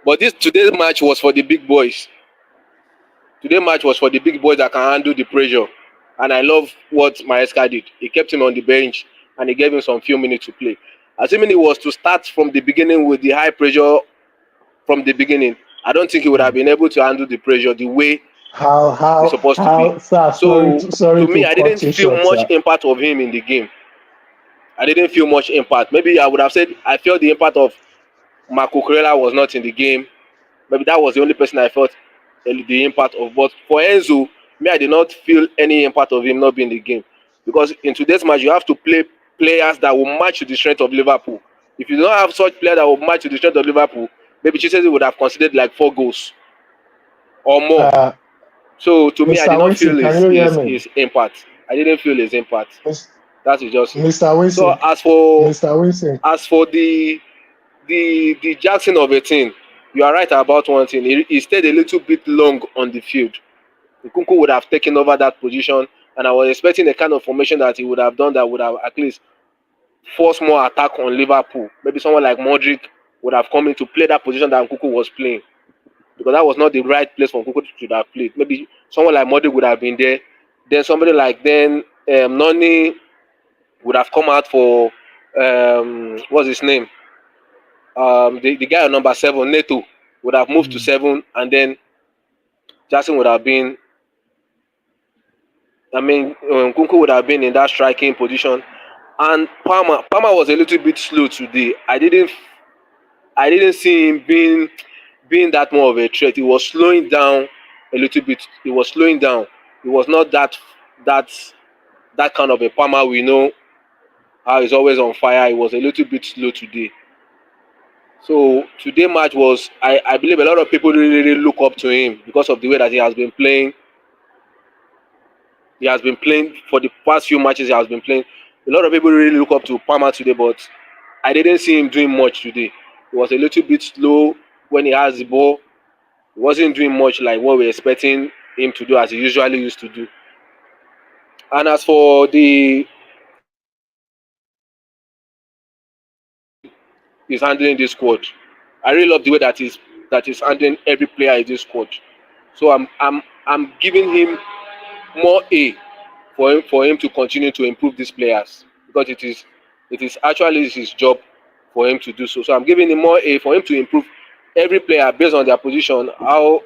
but today's match was for the big boys. Today's match was for the big boys that can handle the pressure. And I love what Maresca did. He kept him on the bench and he gave him some few minutes to play. Assuming it was to start from the beginning with the high pressure from the beginning, I don't think he would have Mm. been able to handle the pressure the way How it's how supposed to be. how sir? Sorry So to, sorry to me, to I cut didn't you feel short, much sir. impact of him in the game. I didn't feel much impact. Maybe I would have said I felt the impact of Marco Corella was not in the game. Maybe that was the only person I felt the impact of. But for Enzo, me, I did not feel any impact of him not being in the game. Because in today's match, you have to play players that will match to the strength of Liverpool. If you don't have such players that will match to the strength of Liverpool, maybe Chelsea would have considered like 4 goals or more. Uh, So to me, I did Mr. not Wilson, feel can his you hear his, me? his impact. I didn't feel his impact. Mis- That is just it. Mr. So Wilson, as for Mr. Wilson. as for the Jackson of a thing, you are right about one thing. He stayed a little bit long on the field. Nkunku would have taken over that position, and I was expecting the kind of formation that he would have done that would have at least forced more attack on Liverpool. Maybe someone like Modric would have come in to play that position that Nkunku was playing, because that was not the right place for Nkunku to have played. Maybe someone like Modric would have been there. Then somebody like Noni would have come out for what's his name? The guy on number 7, Neto, would have moved to Mm, 7, and then Jackson would have been. I mean, Nkunku would have been in that striking position, and Palmer was a little bit slow today. I didn't see him being that more of a threat. He was slowing down a little bit. He was slowing down. He was not that that kind of a Palmer we know how he's always on fire. He was a little bit slow today. So today match was, I believe a lot of people really look up to him because of the way that he has been playing. He has been playing for the past few matches. He has been playing. A lot of people really look up to Palmer today, but I didn't see him doing much today. He was a little bit slow when he has the ball. He wasn't doing much like what we're expecting him to do as he usually used to do. And as for the way he's handling this squad, I really love the way that he's handling every player in this squad. So I'm giving him more A for him to continue to improve these players, because it is actually his job for him to do so. So I'm giving him more A for him to improve every player based on their position, how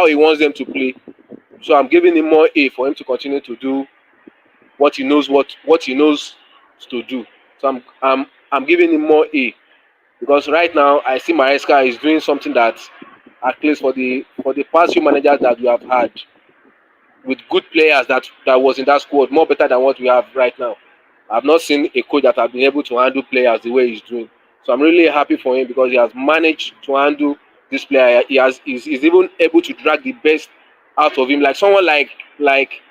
he wants them to play. So I'm giving him more A for him to continue to do what he knows to do. So I'm giving him more A, because right now I see Maresca is doing something that, at least for the past few managers that we have had, with good players that was in that squad, more better than what we have right now. I've not seen a coach that has been able to handle players the way he's doing. So I'm really happy for him because he has managed to handle this player. He's even able to drag the best out of him. Like someone like like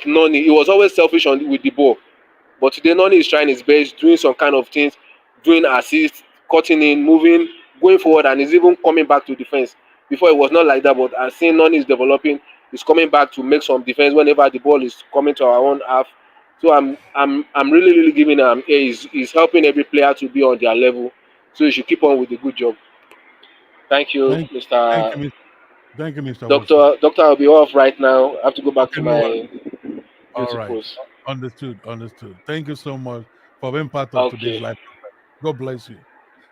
Noni, he was always selfish with the ball. But today Noni is trying his best, doing some kind of things, doing assists, cutting in, moving, going forward, and he's even coming back to defense. Before it was not like that, but as seeing Noni is developing, he's coming back to make some defense whenever the ball is coming to our own half. So I'm really giving him A. He's helping every player to be on their level. So you should keep on with the good job. Thank you, thank, thank Mr. you, thank you, Mr. Wilson. Doctor, I'll be off right now. I have to go back Okay, to no worries. my All duty right, post. understood, understood. Thank you so much for being part of today's Okay. life. God bless you.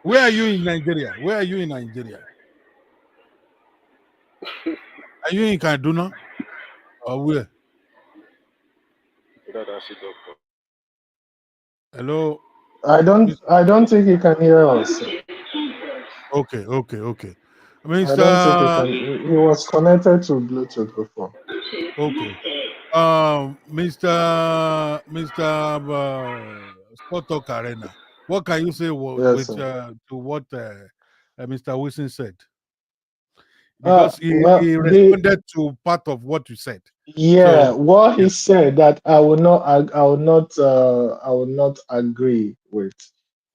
Where are you in Nigeria? Where are you in Nigeria? Are you in Kaduna or where? That's it, doctor. Hello. I don't think he can hear us. Okay, okay, okay. I don't think he Mr. can. He was connected to Bluetooth before. Okay. Mr. Sport Talk Arena. What can you say Yes, with sir. to what Mr. Wilson said? Uh, Because he, well, he the responded to part of what you said. yeah, So what yeah, he said that I will not agree with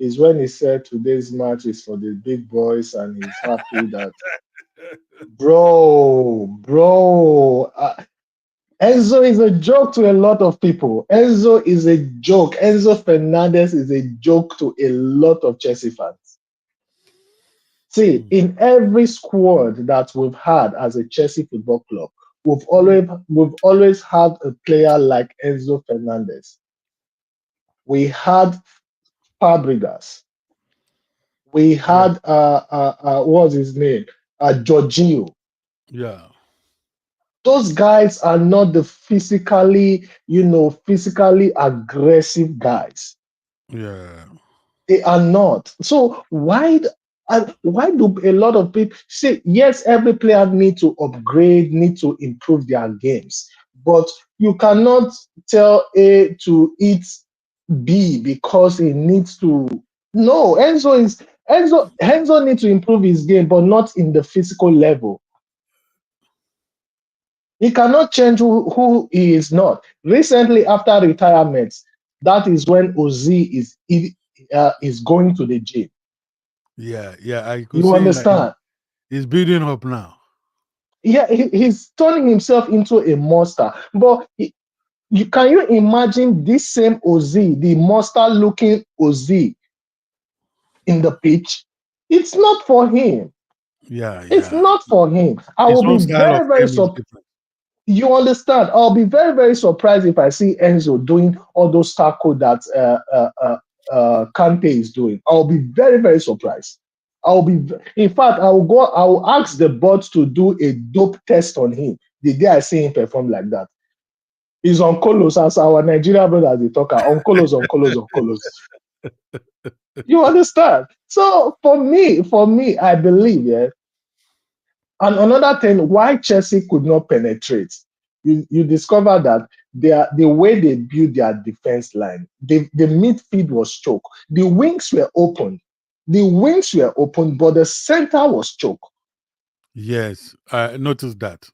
is when he said today's match is for the big boys and he's happy that bro. Enzo is a joke to a lot of people. Enzo is a joke. Enzo Fernandez is a joke to a lot of Chelsea fans. See, mm, in every squad that we've had as a Chelsea Football Club, mm, we've always had a player like Enzo Fernandez. We had Fabregas. We yeah, had what's his name? Jorginho. yeah, Those guys are not the physically aggressive guys. yeah, They are not. So why do a lot of people say yes? Every player need to upgrade, need to improve their games, but you cannot tell A to eat B because he needs to. No, Enzo needs to improve his game, but not in the physical level. He cannot change who he is not. Recently, after retirement, that is when Ozi is going to the gym. yeah, yeah. I could You see in understand? He's building up now. Yeah, he's turning himself into a monster. But can you imagine this same Ozzy, the monster looking Ozzy in the pitch? It's not for him. Yeah, It's yeah. not for him. I His will be own style of very, very game is surprised. different. You understand? I'll be very, very surprised if I see Enzo doing all those tackle that Kante is doing. I'll be very, very surprised. In fact, I will ask the bots to do a dope test on him the day I see him perform like that. He's on colos, as our Nigeria brothers they talk, on colos, on colos, on colos. You understand? So for me, I believe, yeah. And another thing, why Chelsea could not penetrate, you discover that the way they build their defense line, the midfield was choked. The wings were open, but the center was choked. Yes, I noticed that.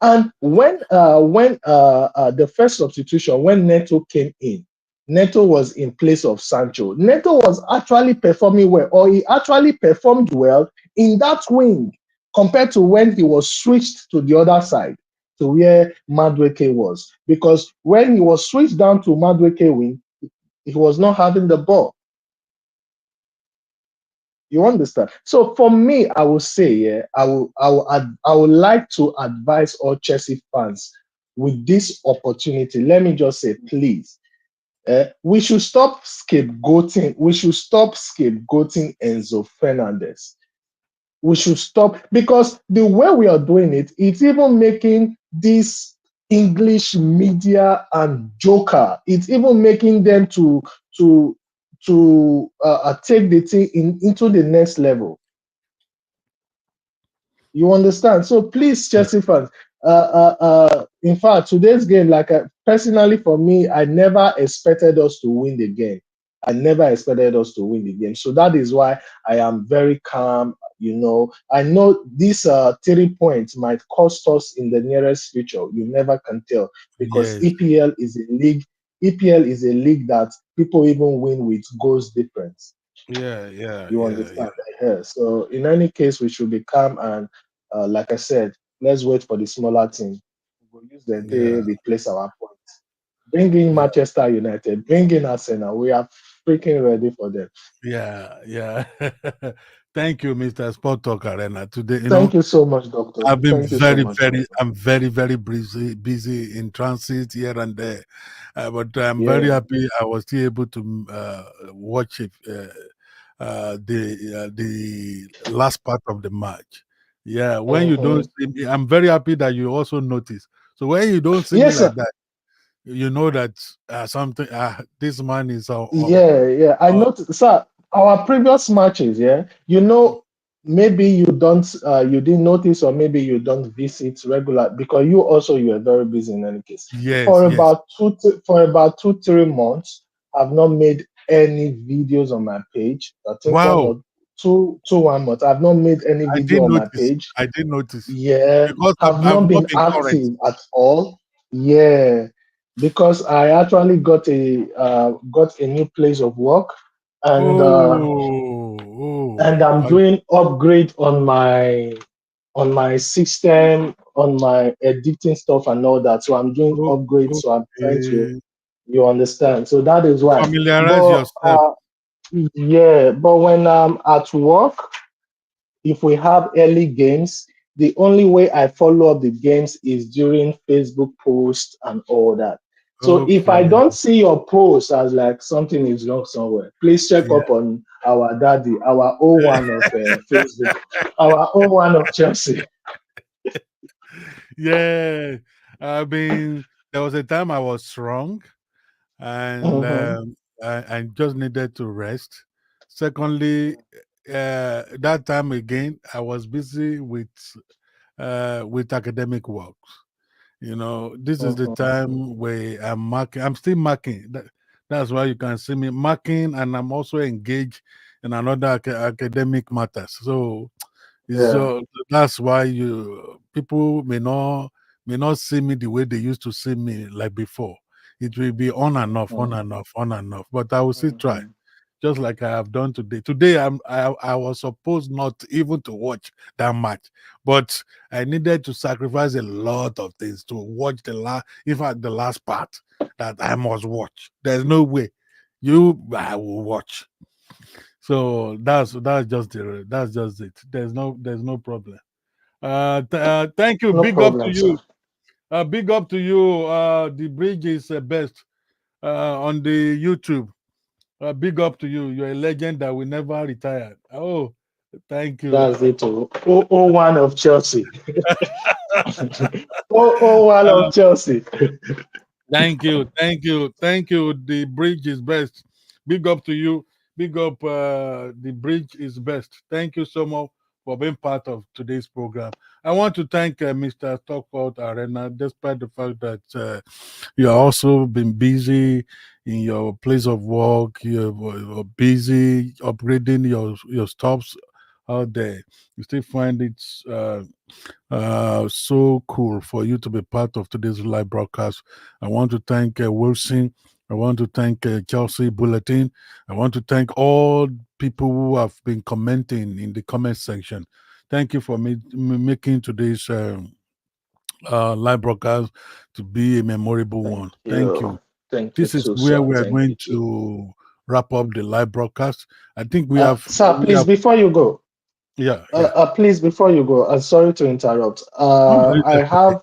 And when the first substitution, when Neto came in, Neto was in place of Sancho. Neto was actually performing well, or he actually performed well in that wing compared to when he was switched to the other side to where Madueke was. Because when he was switched down to Madueke wing, he was not having the ball. You understand? So for me, I will say, yeah, I would like to advise all Chelsea fans with this opportunity. Let me just say, please, we should stop scapegoating. We should stop scapegoating Enzo Fernandez. We should stop because the way we are doing it, it's even making this English media and joker. It's even making them to take the thing into the next level. You understand? So please, Yeah. Chelsea fans. In fact, today's game, personally for me, I never expected us to win the game. I never expected us to win the game. So that is why I am very calm. I know these 3 points might cost us in the nearest future. You never can tell because Yes. EPL is a league that people even win with goals difference. Yeah. Yeah. You Yeah. Yeah. understand? Yeah. So in any case, we should be calm and, like I said, let's wait for the smaller team. We'll use them to Yeah. replace our points. Bring in Yeah. Manchester United. Bring in Arsenal. We are freaking ready for them. Yeah. Yeah. Thank you, Mr. Sport Talk Arena. Today, Thank you so much, Doctor. I've been Thank you so much, Doctor. I'm very, very busy in transit here and there. But I'm very Yeah. happy I was still able to watch it, the last part of the match. Yeah, when you don't Mhm. see me, I'm very happy that you also notice. So when you don't see me Yes, like sir. that, you know that something, this man is Yeah, yeah. I uh, noticed, sir, our previous matches, yeah, maybe you didn't notice, or maybe you don't visit regular because you were very busy in any case. yes, yes. For about 2, 3 months, I've not made any videos on my page. I think Wow, 1 month. I've not made any I video didn't on my notice. page. I didn't notice Yeah, because have I've not not been been current. active at all. Yeah, because I actually got a new place of work, and I'm doing upgrade on my system, on my editing stuff and all that. So I'm doing upgrade. So I'm trying to, Okay. you understand. So that is why. Familiarize But yourself. yeah, but when I'm at work, if we have early games, the only way I follow up the games is during Facebook posts and all that. So if I Okay. don't see your post as like something is wrong somewhere, please check Yeah. up on our daddy, our O1 of Facebook, our O1 of Chelsea. Yeah. I mean, there was a time I was strong and Mhm, I just needed to rest. Secondly, that time again, I was busy with academic work. This is the mhm. time where I'm marking. I'm still marking. That's why you can see me marking, and I'm also engaged in another academic matters. So it's Yeah. that's why you people may not see me the way they used to see me like before. It will be on and off, on Mhm, and off, on and off. But I will still try. mhm. just like I have done today. Today, I was supposed not even to watch that match, but I needed to sacrifice a lot of things to watch in fact, the last part that I must watch. There's no way I will watch. So that's just it. There's no problem. Thank you. No Big up to problem, you. sir. Big up to you. The bridge is best on the YouTube. Big up to you. You're a legend that will never retire. Oh, thank you. That's it. Oh, oh, oh, one of Chelsea. Oh, oh, one Uh, of Chelsea. Thank you. Thank you. Thank you. The bridge is best. Big up to you. Big up. The bridge is best. Thank you so much for being part of today's program. I want to thank Mr. Stockport Arena, despite the fact that you have also been busy in your place of work. You're busy upgrading your stops out there. You still find it so cool for you to be part of today's live broadcast. I want to thank Wilson. I want to thank Chelsea Bulletin. I want to thank all people who have been commenting in the comment section. Thank you for making today's live broadcast to be a memorable Thank one. Thank you. you. Thank you This is too, where sir. we are Thank going you too. to wrap up the live broadcast. I think we have, Sir, we please, have, before you go, yeah, yeah. please, before you go, sorry to interrupt. No, no, I it's okay.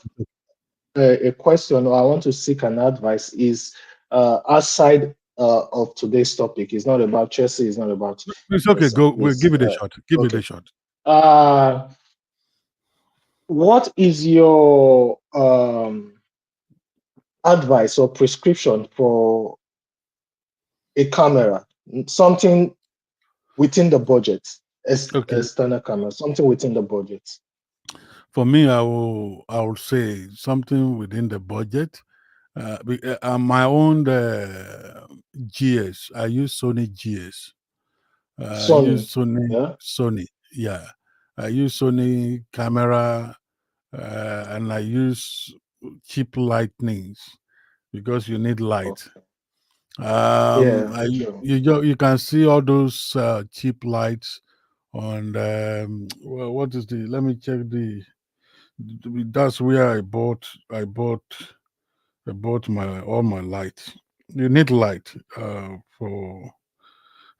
have a question, or I want to seek an advice. Is outside of today's topic. It's not about Chelsea. It's not about It's okay. Go. We'll this. give it a shot. Give it a Okay. shot. Uh, what is your advice or prescription for a camera? Something within the budget, Okay. external camera, something within the budget. For me, I will say something within the budget. My own GS. I use Sony GS. I use Sony, yeah. Sony. Yeah, I use Sony camera, and I use cheap lightnings because you need light. Okay. Yeah, I true. you can see all those cheap lights on well, what is the? Let me check that's where I bought my all my lights. You need light for.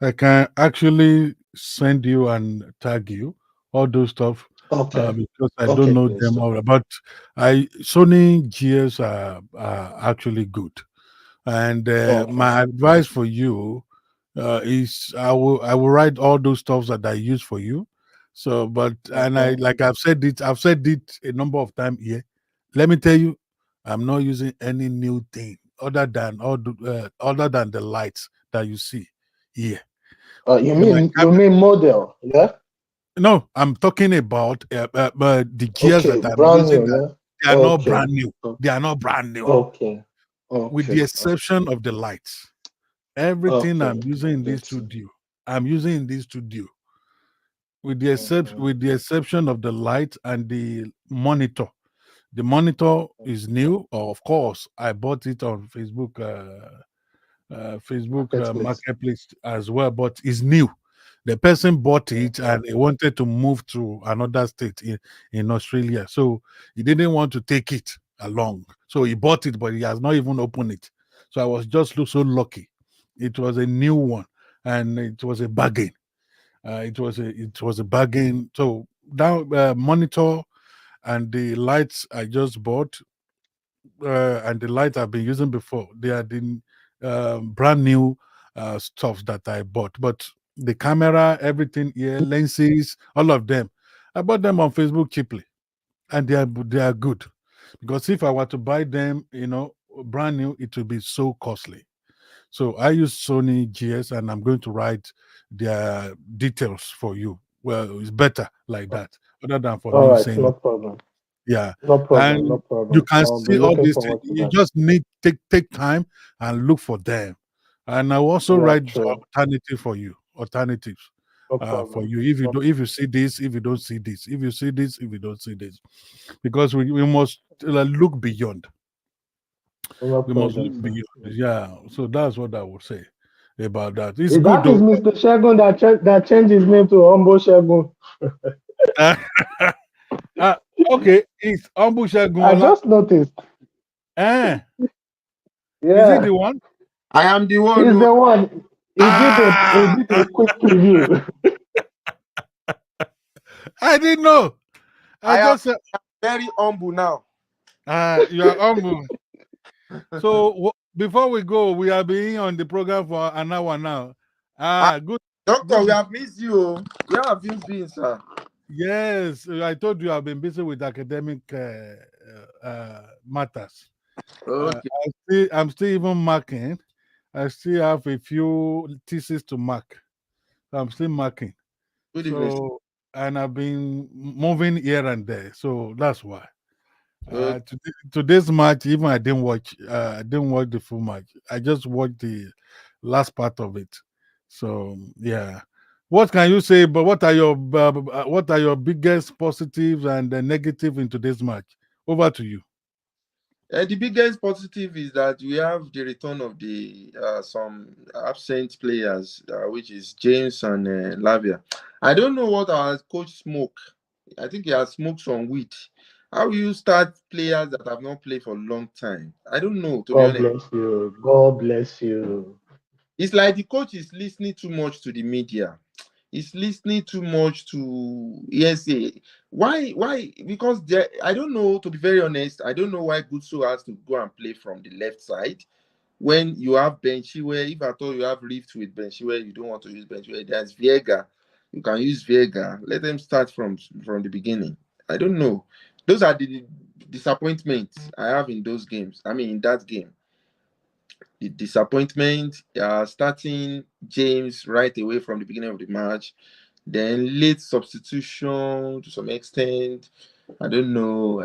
I can actually send you and tag you all those stuff Okay. because I don't Okay, know please them do. all. But I Sony GS are actually good. And Okay. my advice for you is I will write all those stuffs that I use for you. So, but and I Okay. like I've said it a number of times here. Let me tell you, I'm not using any new thing other than the lights that you see here. You My mean you camera. mean model, yeah? No, I'm talking about the gears Okay, that I'm brand using. new, That yeah. they are not Okay. brand new. o- They are not brand new, Okay. with Okay. the Okay. exception of the lights. Everything Okay. I'm using I in this get you. studio, I'm using in this studio, Mhm. with the exception of the light and the monitor. The monitor is new. Of course, I bought it on Facebook Marketplace. marketplace as well, but it's new. The person bought it Mhm. and he wanted to move to another state in Australia, so he didn't want to take it along. So he bought it, but he has not even opened it. So I was just so lucky. It was a new one, and it was a bargain. It was a bargain. So now monitor and the lights I just bought and the lights I've been using before, they are the brand new stuff that I bought. But the camera, everything here, lenses, all of them, I bought them on Facebook cheaply, and they are good. Because if I were to buy them, brand new, it would be so costly. So I use Sony GS, and I'm going to write their details for you. Well, it's better like that, other than for All me right, no saying problem. yeah. No problem. No And you problem. can I'll be see all looking these things. forward to You that. just need take time and look for them. And I will also Yeah, write true. alternative for you, alternatives No for problem. you. If you No do, if you see this, if you don't see this, if you see this, if you don't see this, because we must look beyond. no We must problem, look sir. beyond. No Yeah. So that's what I would say. about that. It's good That is though. Mr. Shegun that changed his name to Humble Shegun. Uh, uh, okay, it's Ambusha I Gunola. just noticed. Eh, is it Yeah, the one? I am the one he's who the one. He Ah, did a quick preview. I didn't know. I I am just said, very humble now. you are humble. So before we go, we have been on the program for an hour now. Ah, Good, doctor, good. we have missed you. Oh. Where have you been, sir? Yes, I told you I've been busy with academic matters. Okay, I'm still even marking. I still have a few theses to mark. So I'm still marking. good evening. So, and I've been moving here and there. So that's why. Okay. Today's match, even I didn't watch the full match. I just watched the last part of it. So yeah, what can you say? But what are your biggest positives and negative in today's match? Over to you. The biggest positive is that we have the return of the some absent players, which is James and Lavia. I don't know what our coach smoke. I think he has smoked some weed. How will you start players that have not played for a long time? I don't know, to be God honest. bless you. God bless you. It's like the coach is listening too much to the media. He's listening too much to ESA. Why? Because I don't know, to be very honest, I don't know why Gutsu has to go and play from the left side when you have Benchiwe. If at all you have Rift with Benchiwe, you don't want to use Benchiwe. There's Viega. You can use Viega. Let them start from the beginning. I don't know. Those are the disappointments I have in those games. I mean, in that game, the disappointment, starting James right away from the beginning of the match, then late substitution to some extent. I don't know.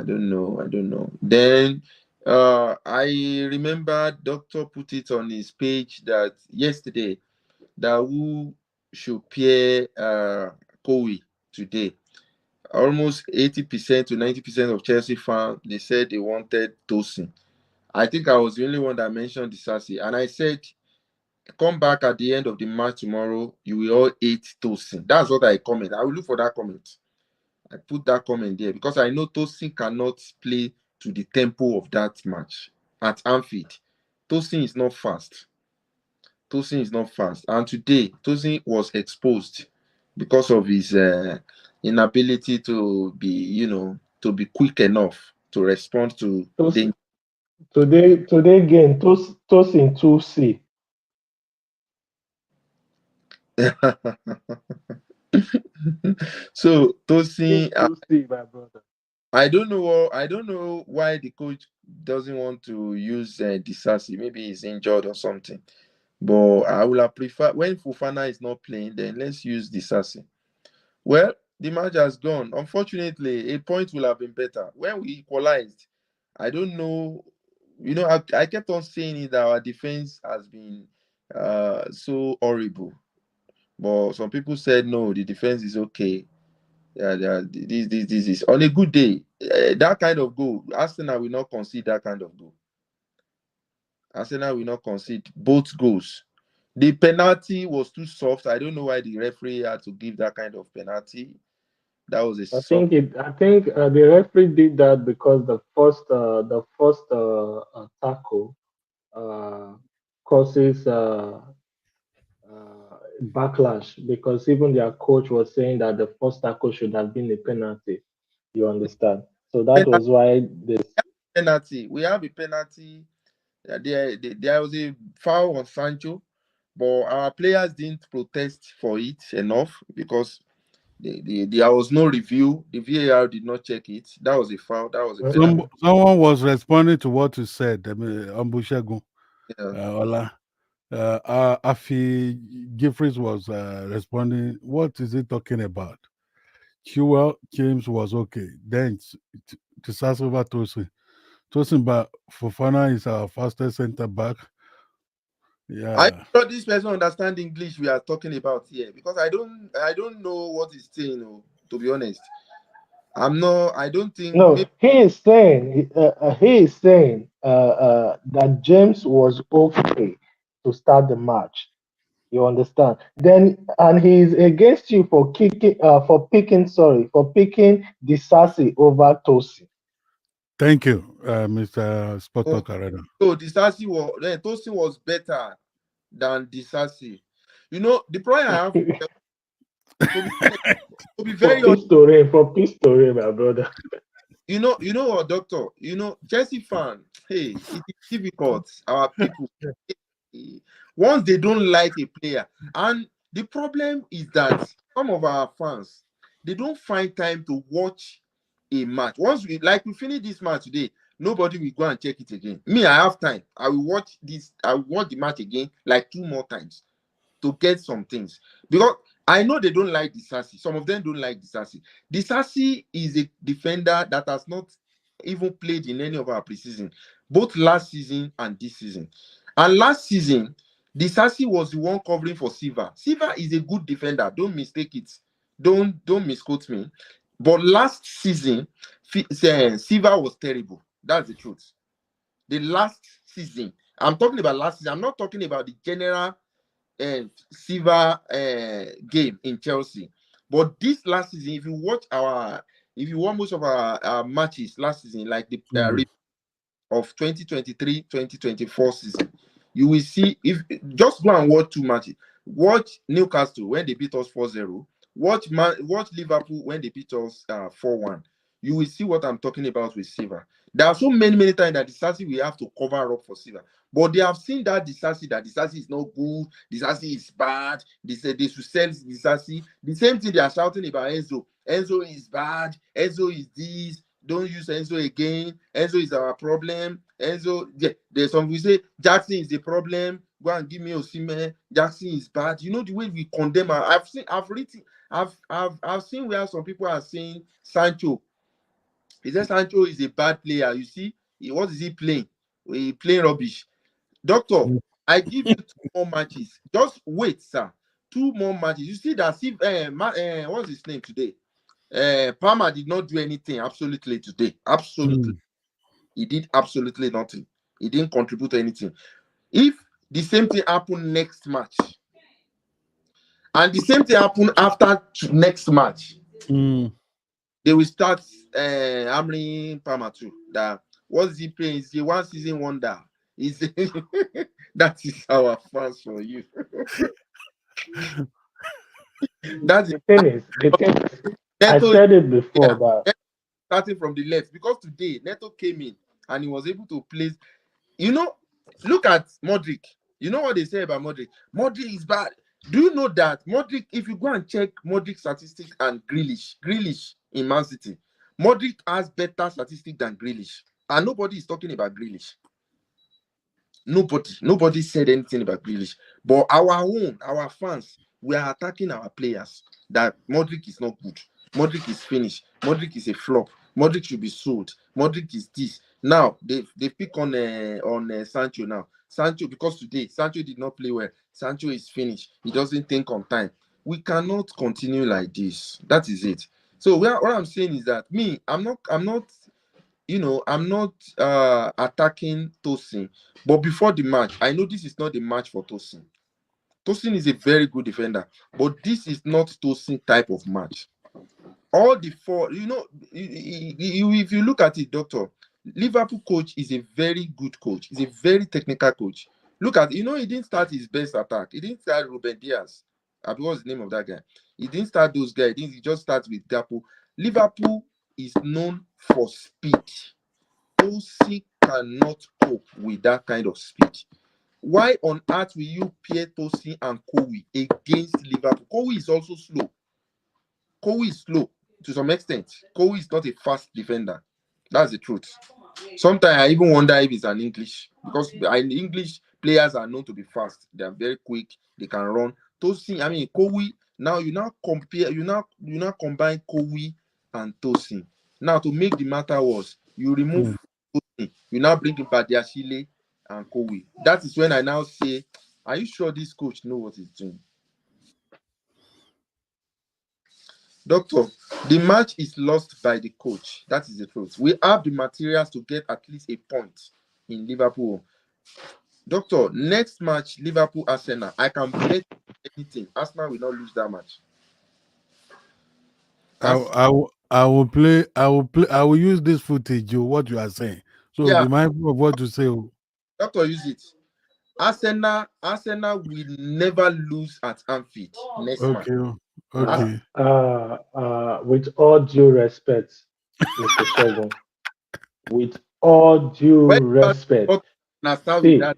Then I remember Doctor put it on his page that yesterday that who should pair Kowi today. Almost 80% to 90% of Chelsea fans they said they wanted Tosin. I think I was the only one that mentioned the Sassy, and I said come back at the end of the match tomorrow, you will all eat Tosin. That's what I comment. I will look for that comment. I put that comment there because I know Tosin cannot play to the tempo of that match at Anfield. Tosin is not fast. Tosin is not fast. And today, Tosin was exposed because of his inability to be, to be quick enough to respond to Tos- danger. today again, Tos in 2C. So In Tosin, 2C, my brother. I don't know why the coach doesn't want to use Disasi. Maybe he's injured or something. But I would have preferred when Fufana is not playing, then let's use Disasi. Well, the match has gone. Unfortunately, a point will have been better. When we equalized, I don't know. I kept on saying it that our defense has been so horrible. But some people said no, the defense is okay. Yeah, this is on a good day. That kind of goal, Arsenal will not concede that kind of goal. Arsenal will not concede both goals. The penalty was too soft. I don't know why the referee had to give that kind of penalty. That was a soft. I think the referee did that because the first tackle uh, causes backlash because even their coach was saying that the first tackle should have been a penalty. You understand? So that Penalty, was why this. penalty. We have a penalty. There was a foul on Sancho, but our players didn't protest for it enough because there was no review. The VAR did not check it. That was a foul. That was a penalty. Someone was responding to what you said. I mean, Ambushagun, Yeah. Ola. Afi Giffords was responding. What is he talking about? QL James was okay. Then to Sasova Tosin. Tosin, but Fofana is our fastest center back. I Yeah. thought this person understand English we are talking about here because I don't know what he's saying. Oh, to be honest, I'm not. I don't think maybe No, he is saying that James was okay to start the match. You understand? Then and he is against you for picking Disasi over Tosi. Thank you, Mr. Oh, Spoto Carrera. so Disasi was then Tosin was better than Disasi. You know the problem I have to be honest, to be very honest. For peace to reign, my brother. You know what, doctor? You know, Chelsea fan, hey, it is difficult. Our people, eh, once they don't like a player, and the problem is that some of our fans they don't find time to watch a match. Once we finish this match today, nobody will go and check it again. Me, I have time. I will watch this. I will watch the match again like two more times to get some things because I know they don't like Disasi. Some of them don't like Disasi. Disasi is a defender that has not even played in any of our preseason, both last season and this season. And last season, Disasi was the one covering for Silva. Silva is a good defender. Don't mistake it. Don't misquote me. But last season, Silva was terrible. That's the truth. The last season, I'm talking about last season. I'm not talking about the general Silva game in Chelsea. But this last season, if you watch most of our matches last season, like the of 2023-2024 season, you will see if just go and watch two matches. Watch Newcastle when they beat us 4-0. Watch Liverpool when they beat us 4-1. You will see what I'm talking about with Silva. There are so many times that Disasi we have to cover up for Silva. But they have seen that Disasi is not good, Disasi is bad. They said they should sell Disasi. The same thing they are shouting about Enzo. Enzo is bad, Enzo is this, don't use Enzo again. Enzo is our problem. Enzo, yeah, there's some we say Jackson is the problem. Go and give me Osimhen. Jackson is bad. You know the way we condemn. I've seen where some people are saying Sancho. He said Sancho is a bad player. You see, what is he playing? He playing rubbish. Doctor, I give you two more matches. Just wait, sir. Two more matches. You see that? See, what's his name today? Palmer did not do anything absolutely today. Absolutely. He did absolutely nothing. He didn't contribute to anything. If the same thing happened next match, and the same thing happened after next match, they will start hammering Palmer too. That what's he playing? Is he one season wonder? Is that is our fans for you. That's The thing is, I Neto. said it before Yeah, that starting from the left because today Neto came in and he was able to place. You know, look at Modric. You know what they say about Modric? Modric is bad. Do you know that Modric, if you go and check Modric statistics and Grealish in Man City, Modric has better statistics than Grealish. And nobody is talking about Grealish. Nobody said anything about Grealish. But our fans, we are attacking our players that Modric is not good. Modric is finished. Modric is a flop. Modric should be sold. Modric is this. Now they pick on Sancho now. Sancho, because today Sancho did not play well. Sancho is finished. He doesn't think on time. We cannot continue like this. That is it. So what I'm saying is that I'm not attacking Tosin, but before the match, I know this is not the match for Tosin. Tosin is a very good defender, but this is not Tosin type of match. All the four, if you look at it, doctor, Liverpool coach is a very good coach. He's a very technical coach. Look at, he didn't start his best attack. He didn't start Ruben Diaz. What's the name of that guy? He didn't start those guys. He just starts with Gapo. Liverpool is known for speed. Chelsea cannot cope with that kind of speed. Why on earth will you pair Tosin and Kowi against Liverpool? Kowi is also slow. Kowi is slow to some extent. Kowi is not a fast defender. That's the truth. Sometimes I even wonder if it's an English, because English players are known to be fast. They are very quick. They can run. Kowi. Now you now combine Kowi and Tosin. Now to make the matter worse, you remove Tosin. You now bring in Badiashile and Kowi. That is when I now say, are you sure this coach knows what he's doing? Doctor, the match is lost by the coach. That is the truth. We have the materials to get at least a point in Liverpool. Doctor, next match, Liverpool Arsenal. I can bet anything. Arsenal will not lose that match. As I will play. I will play. I will use this footage. What you are saying. So yeah, be mindful of what you say. Oh. doctor, use it. Arsenal will never lose at Anfield next match. Okay. Oh, As, okay. With all due respect, Mr. Shegun, with all due when you respect, start with see, that,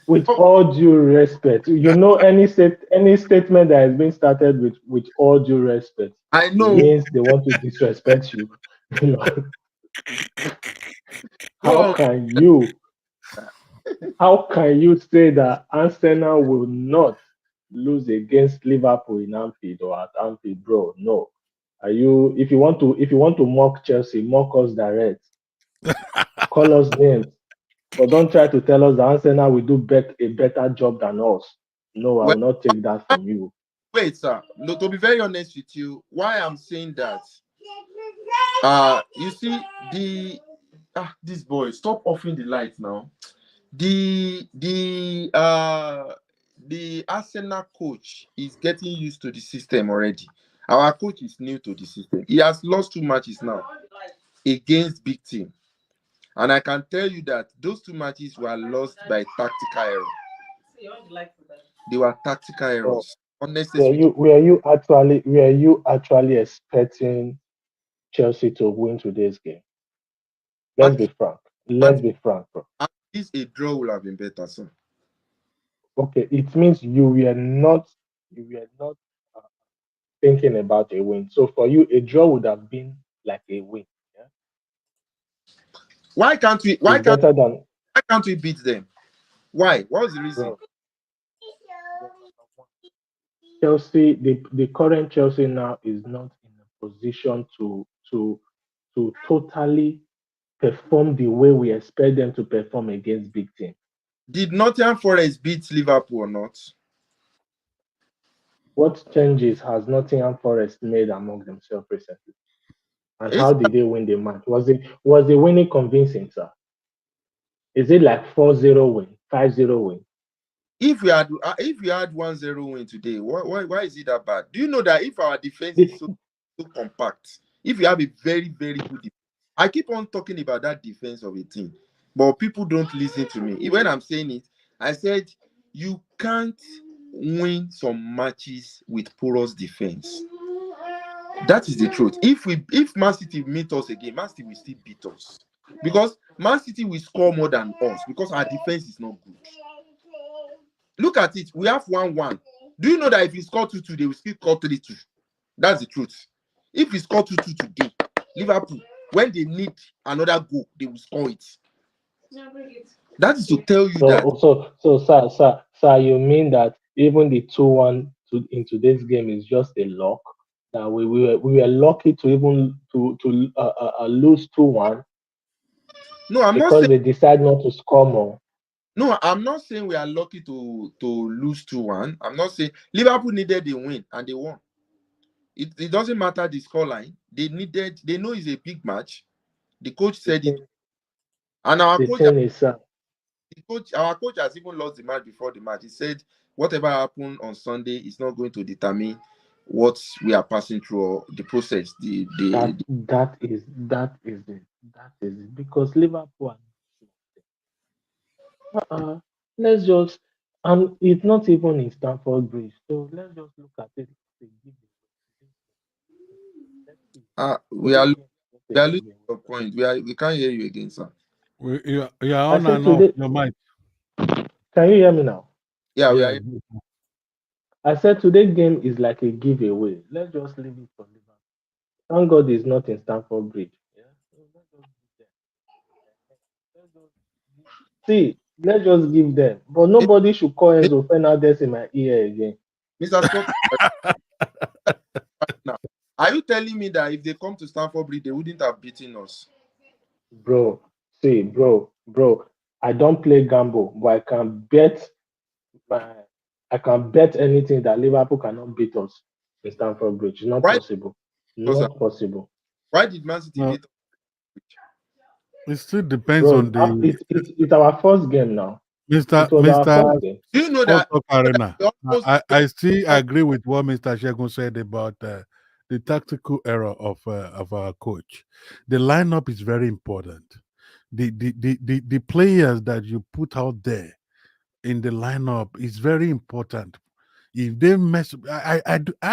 with all due respect, any statement that has been started with all due respect, I it know. means they want to disrespect you. You know, Go how on. can you how can you say that Arsenal will not lose against Liverpool in Anfield or at Anfield, bro? No. Are you if you want to mock Chelsea, mock us direct, call us names, but don't try to tell us that Arsenal will do a better job than us. No, I Well, will not take that from you. wait, sir. No, to be very honest with you, why I'm saying that, you see this boy, stop offing the light now. The Arsenal coach is getting used to the system already. Our coach is new to the system. He has lost 2 matches now against big team, and I can tell you that those 2 matches were lost by tactical error. They were tactical So errors, unnecessary. were you actually expecting Chelsea to win today's game? Let's At, be frank. at, Let's be frank, bro. at least a draw would have been better, sir. Okay, it means you were not uh, thinking about a win. So for you, a draw would have been like a win. Yeah? Why can't we? It's better than Why can't we beat them? Why? What was the reason? bro. bro, number one, Chelsea, the current Chelsea now is not in a position to totally perform the way we expect them to perform against big teams. Did Nottingham Forest beat Liverpool or not? What changes has Nottingham Forest made among themselves recently? And It's, how did they win the match? Was the winning convincing, sir? Is it like 4-0 win, 5-0 win? if we had 1-0 win today, why is it that bad? Do you know that if our defense is The- so compact, if we have a very very good defense, I keep on talking about that defense of a team, but people don't listen to me. When I'm saying it, I said you can't win some matches with porous defense. That is the truth. If Man City meet us again, Man City will still beat us because Man City will score more than us because our defense is not good. Look at it. We have 1-1. Do you know that if we score 2-2, they will still score 3-2? That's the truth. If we score 2-2 today, Liverpool, when they need another goal, they will score it. That is to tell you that So, you mean that even the 2-1 in today's game is just a luck? That we were lucky to even to lose 2-1 no, I'm not because saying they decide not to score more. no, I'm not saying we are lucky to lose 2-1. I'm not saying Liverpool needed a win and they won. It doesn't matter the scoreline. They know it's a big match. The coach The said it, thing, and the thing is, our coach has even lost the match before the match. He said whatever happened on Sunday is not going to determine what we are passing through or the process. that is it because Liverpool. Uh, let's just and it's not even in Stamford Bridge. So let's just look at it as a giveaway. Let's see. we are Today's we game is just a are losing giveaway. your point. We can't hear you again, sir. You are I on said and off today. your mic. Can you hear me now? Yeah, we are. Yes. I said today's game is like a giveaway. Let's just leave it for Liverpool. Thank God it's not in Stamford Bridge. Yeah. So let's just give them. Let's just see. Let's just give them. But nobody should call Mi- Enzo Fernandez in my ear again, Mr. Scott, now, are you telling me that if they come to Stamford Bridge, they wouldn't have beaten us? bro. See, bro. I don't play gamble, but my, I can bet anything that Liverpool cannot beat us in Stamford Bridge. It's not Why? possible. Sir? Not possible. Why did Man City No, beat us? It still depends on bro. the It's our first game now. Mr. It was our Mr. first game. Do you know Sport that? Talk Do you know that Arena. we almost I still agree with what Mr. Shegun said about the tactical error of our coach. The lineup is very important. The players that you put out there in the lineup is very important. If they mess, I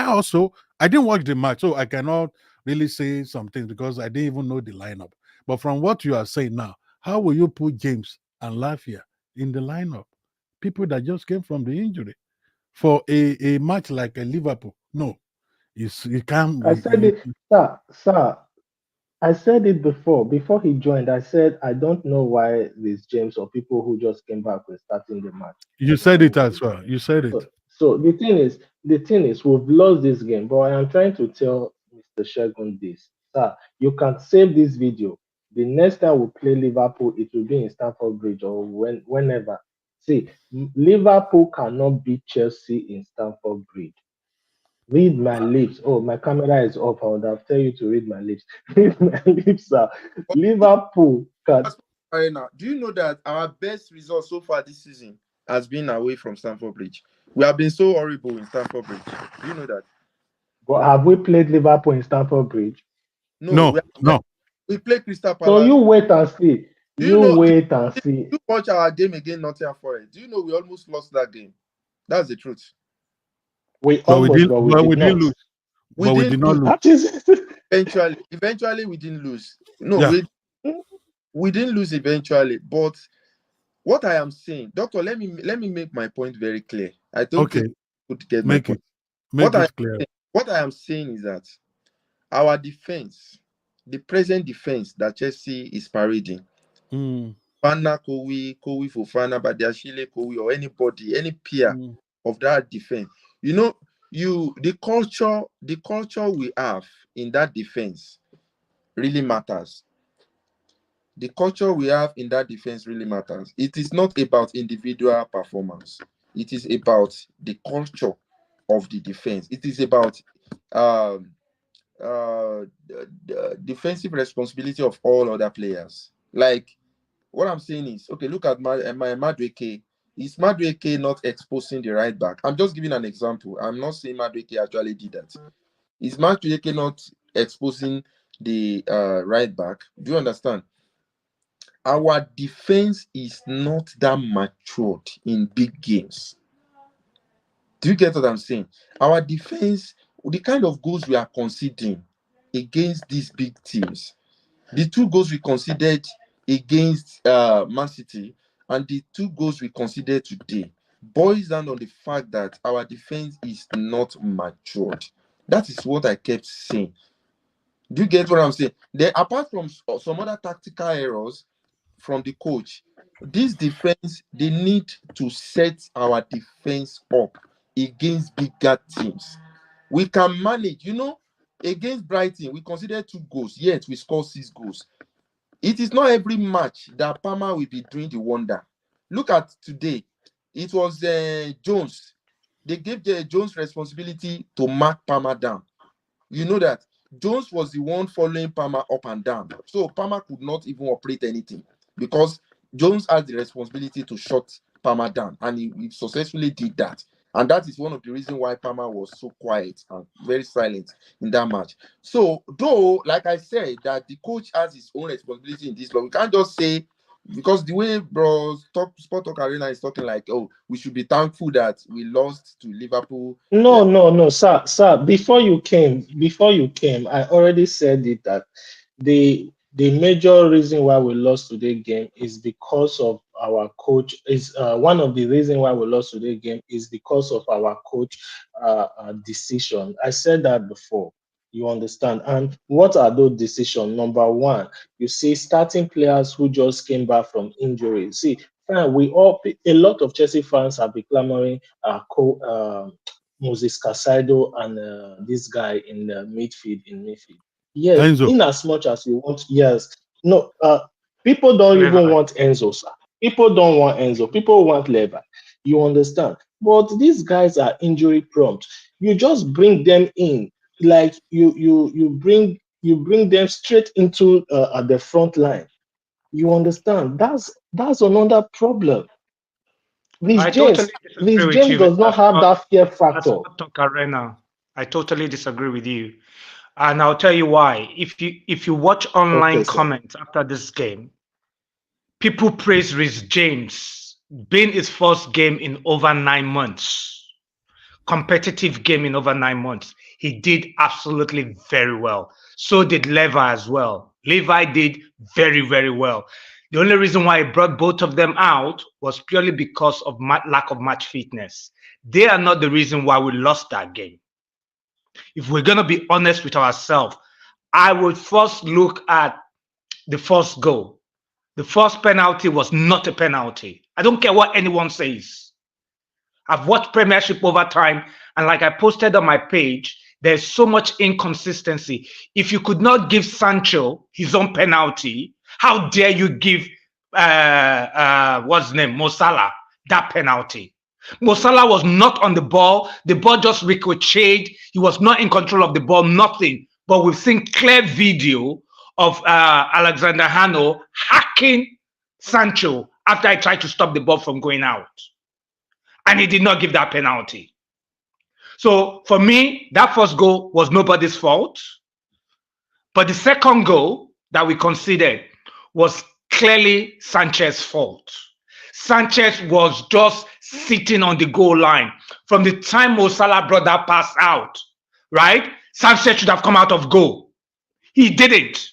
also I didn't watch the match, so I cannot really say something because I didn't even know the lineup. But from what you are saying now, how will you put James and Lafia in the lineup? People that just came from the injury for a match like a Liverpool. No, you can't. I said it, sir. I said it before he joined. I said I don't know why this James or people who just came back were starting the match You when said it anybody as joined. well. You said it. So the thing is, we've lost this game. But I am trying to tell Mr. Shegun this, sir. You can save this video. The next time we play Liverpool, it will be in Stamford Bridge or whenever. See, Liverpool cannot beat Chelsea in Stamford Bridge. Read my lips. Oh, my camera is off. I would have tell you to read my lips. Read my lips, sir. Liverpool can. Arena. Do you know that our best result so far this season has been away from Stamford Bridge? We have been so horrible in Stamford Bridge. Do you know that? But have we played Liverpool in Stamford Bridge? No, No, no. we play Crystal So you Palace. wait and see. Do you You know? wait and see. You watch our game against Nottingham Forest. Do you know we almost lost that game? That's the truth. We But we almost, did. but we But we did didn't not. lose. We But we didn't did not lose. lose. That is. Eventually, we didn't lose. No, Yeah. we didn't lose eventually. But what I am saying, Doctor, let me make my point very clear. I don't think Okay. you could get my Make point. it. What Make I it clear. what I am saying is that our defense, the present defense that Chelsea is parading, Mm, Fana Kowi Fofana, Badiashile Kowi, or anybody, any peer mm, of that defense, you know, the culture we have in that defense really matters. The culture we have in that defense really matters. It is not about individual performance. It is about the culture of the defense. It is about um, the defensive responsibility of all other players. Like what I'm saying is, okay, look at my Madueke. Is Madueke not exposing the right back? I'm just giving an example. I'm not saying Madueke actually did that. Is Madueke not exposing the right back? Do you understand? Our defense is not that matured in big games. Do you get what I'm saying? Our defense, the kind of goals we are conceding against these big teams, the two goals we considered against Man City and the two goals we considered today boils down on the fact that our defense is not matured. That is what I kept saying. Do you get what I'm saying? Then, apart from some other tactical errors from the coach, this defense, they need to set our defense up against bigger teams. We can manage, against Brighton, we considered 2 goals, yet we scored 6 goals. It is not every match that Palmer will be doing the wonder. Look at today. It was Jones. They gave Jones responsibility to mark Palmer down. You know that Jones was the one following Palmer up and down. So Palmer could not even operate anything because Jones has the responsibility to shut Palmer down, and he successfully did that. And that is one of the reasons why Palmer was so quiet and very silent in that match. So, though, like I said, that the coach has his own responsibility in this, but we can't just say because the way bro Sport Talk Arena is talking like, oh, we should be thankful that we lost to Liverpool. No, no, no, sir. Before you came, I already said it that the major reason why we lost today game is because of our coach. Is one of the reason why we lost today game is because of our coach decision. I said that before. You understand? And what are those decisions? Number one, you see starting players who just came back from injury. See, fine, a lot of Chelsea fans have been clamoring Moses Casado and this guy in the midfield. Yes, Enzo. in as much as you want, yes. No, people don't even Levi. want Enzo, sir. People don't want Enzo. People want Lever. You understand? But these guys are injury prompt. You just bring them in, like you bring them straight into the front line. You understand? That's another problem. I totally disagree Rhys with James you, does not have that fear factor. Sport Talk Arena. I totally disagree with you, and I'll tell you why. If you watch Okay, online sir. comments after this game, people praise Rhys James being his first game in over 9 months, competitive game in over 9 months. He did absolutely very well. So did Levi as well. Levi did very, very well. The only reason why I brought both of them out was purely because of lack of match fitness. They are not the reason why we lost that game. If we're going to be honest with ourselves, I would first look at the first goal. The first penalty was not a penalty. I don't care what anyone says. I've watched Premiership over time, and like I posted on my page, there's so much inconsistency. If you could not give Sancho his own penalty, how dare you give what's his name, Mo Salah, that penalty? Mo Salah was not on the ball. The ball just ricocheted. He was not in control of the ball, nothing. But we've seen clear video of Alexander Hano hacking Sancho after I tried to stop the ball from going out. And he did not give that penalty. So for me, that first goal was nobody's fault. But the second goal that we considered was clearly Sanchez's fault. Sanchez was just sitting on the goal line. From the time Mo Salah brought that pass out, right? Sanchez should have come out of goal. He didn't.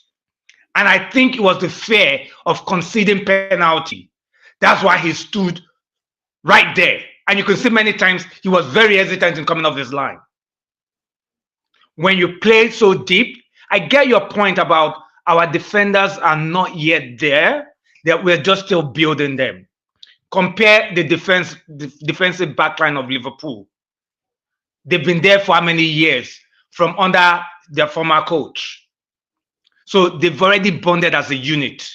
And I think it was the fear of conceding penalty. That's why he stood right there. And you can see many times he was very hesitant in coming off his line. When you play so deep, I get your point about our defenders are not yet there, that we're just still building them. Compare the defensive backline of Liverpool. They've been there for how many years from under their former coach. So they've already bonded as a unit.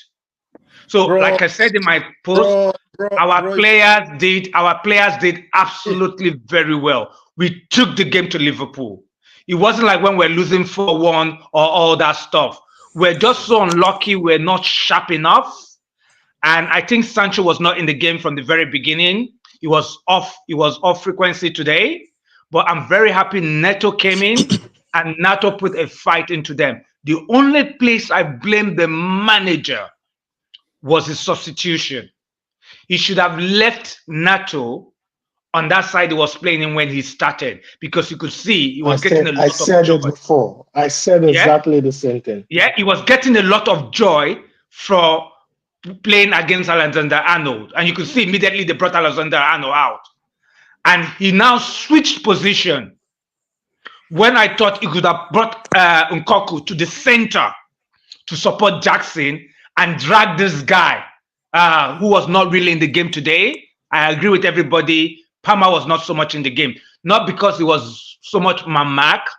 So, like I said in my post, our players did absolutely very well. We took the game to Liverpool. It wasn't like when we're losing 4-1 or all that stuff. We're just so unlucky. We're not sharp enough. And I think Sancho was not in the game from the very beginning. He was off frequency today. But I'm very happy Neto came in and Nato put a fight into them. The only place I blame the manager was his substitution. He should have left Nato on that side he was playing in when he started, because you could see he was getting a lot of joy. I said it before. I said exactly the same thing. Yeah, he was getting a lot of joy for playing against Alexander Arnold. And you could see immediately they brought Alexander Arnold out. And he now switched position when I thought he could have brought Nkoku to the center to support Jackson and drag this guy who was not really in the game today. I agree with everybody. Palmer was not so much in the game. Not because he was so much marked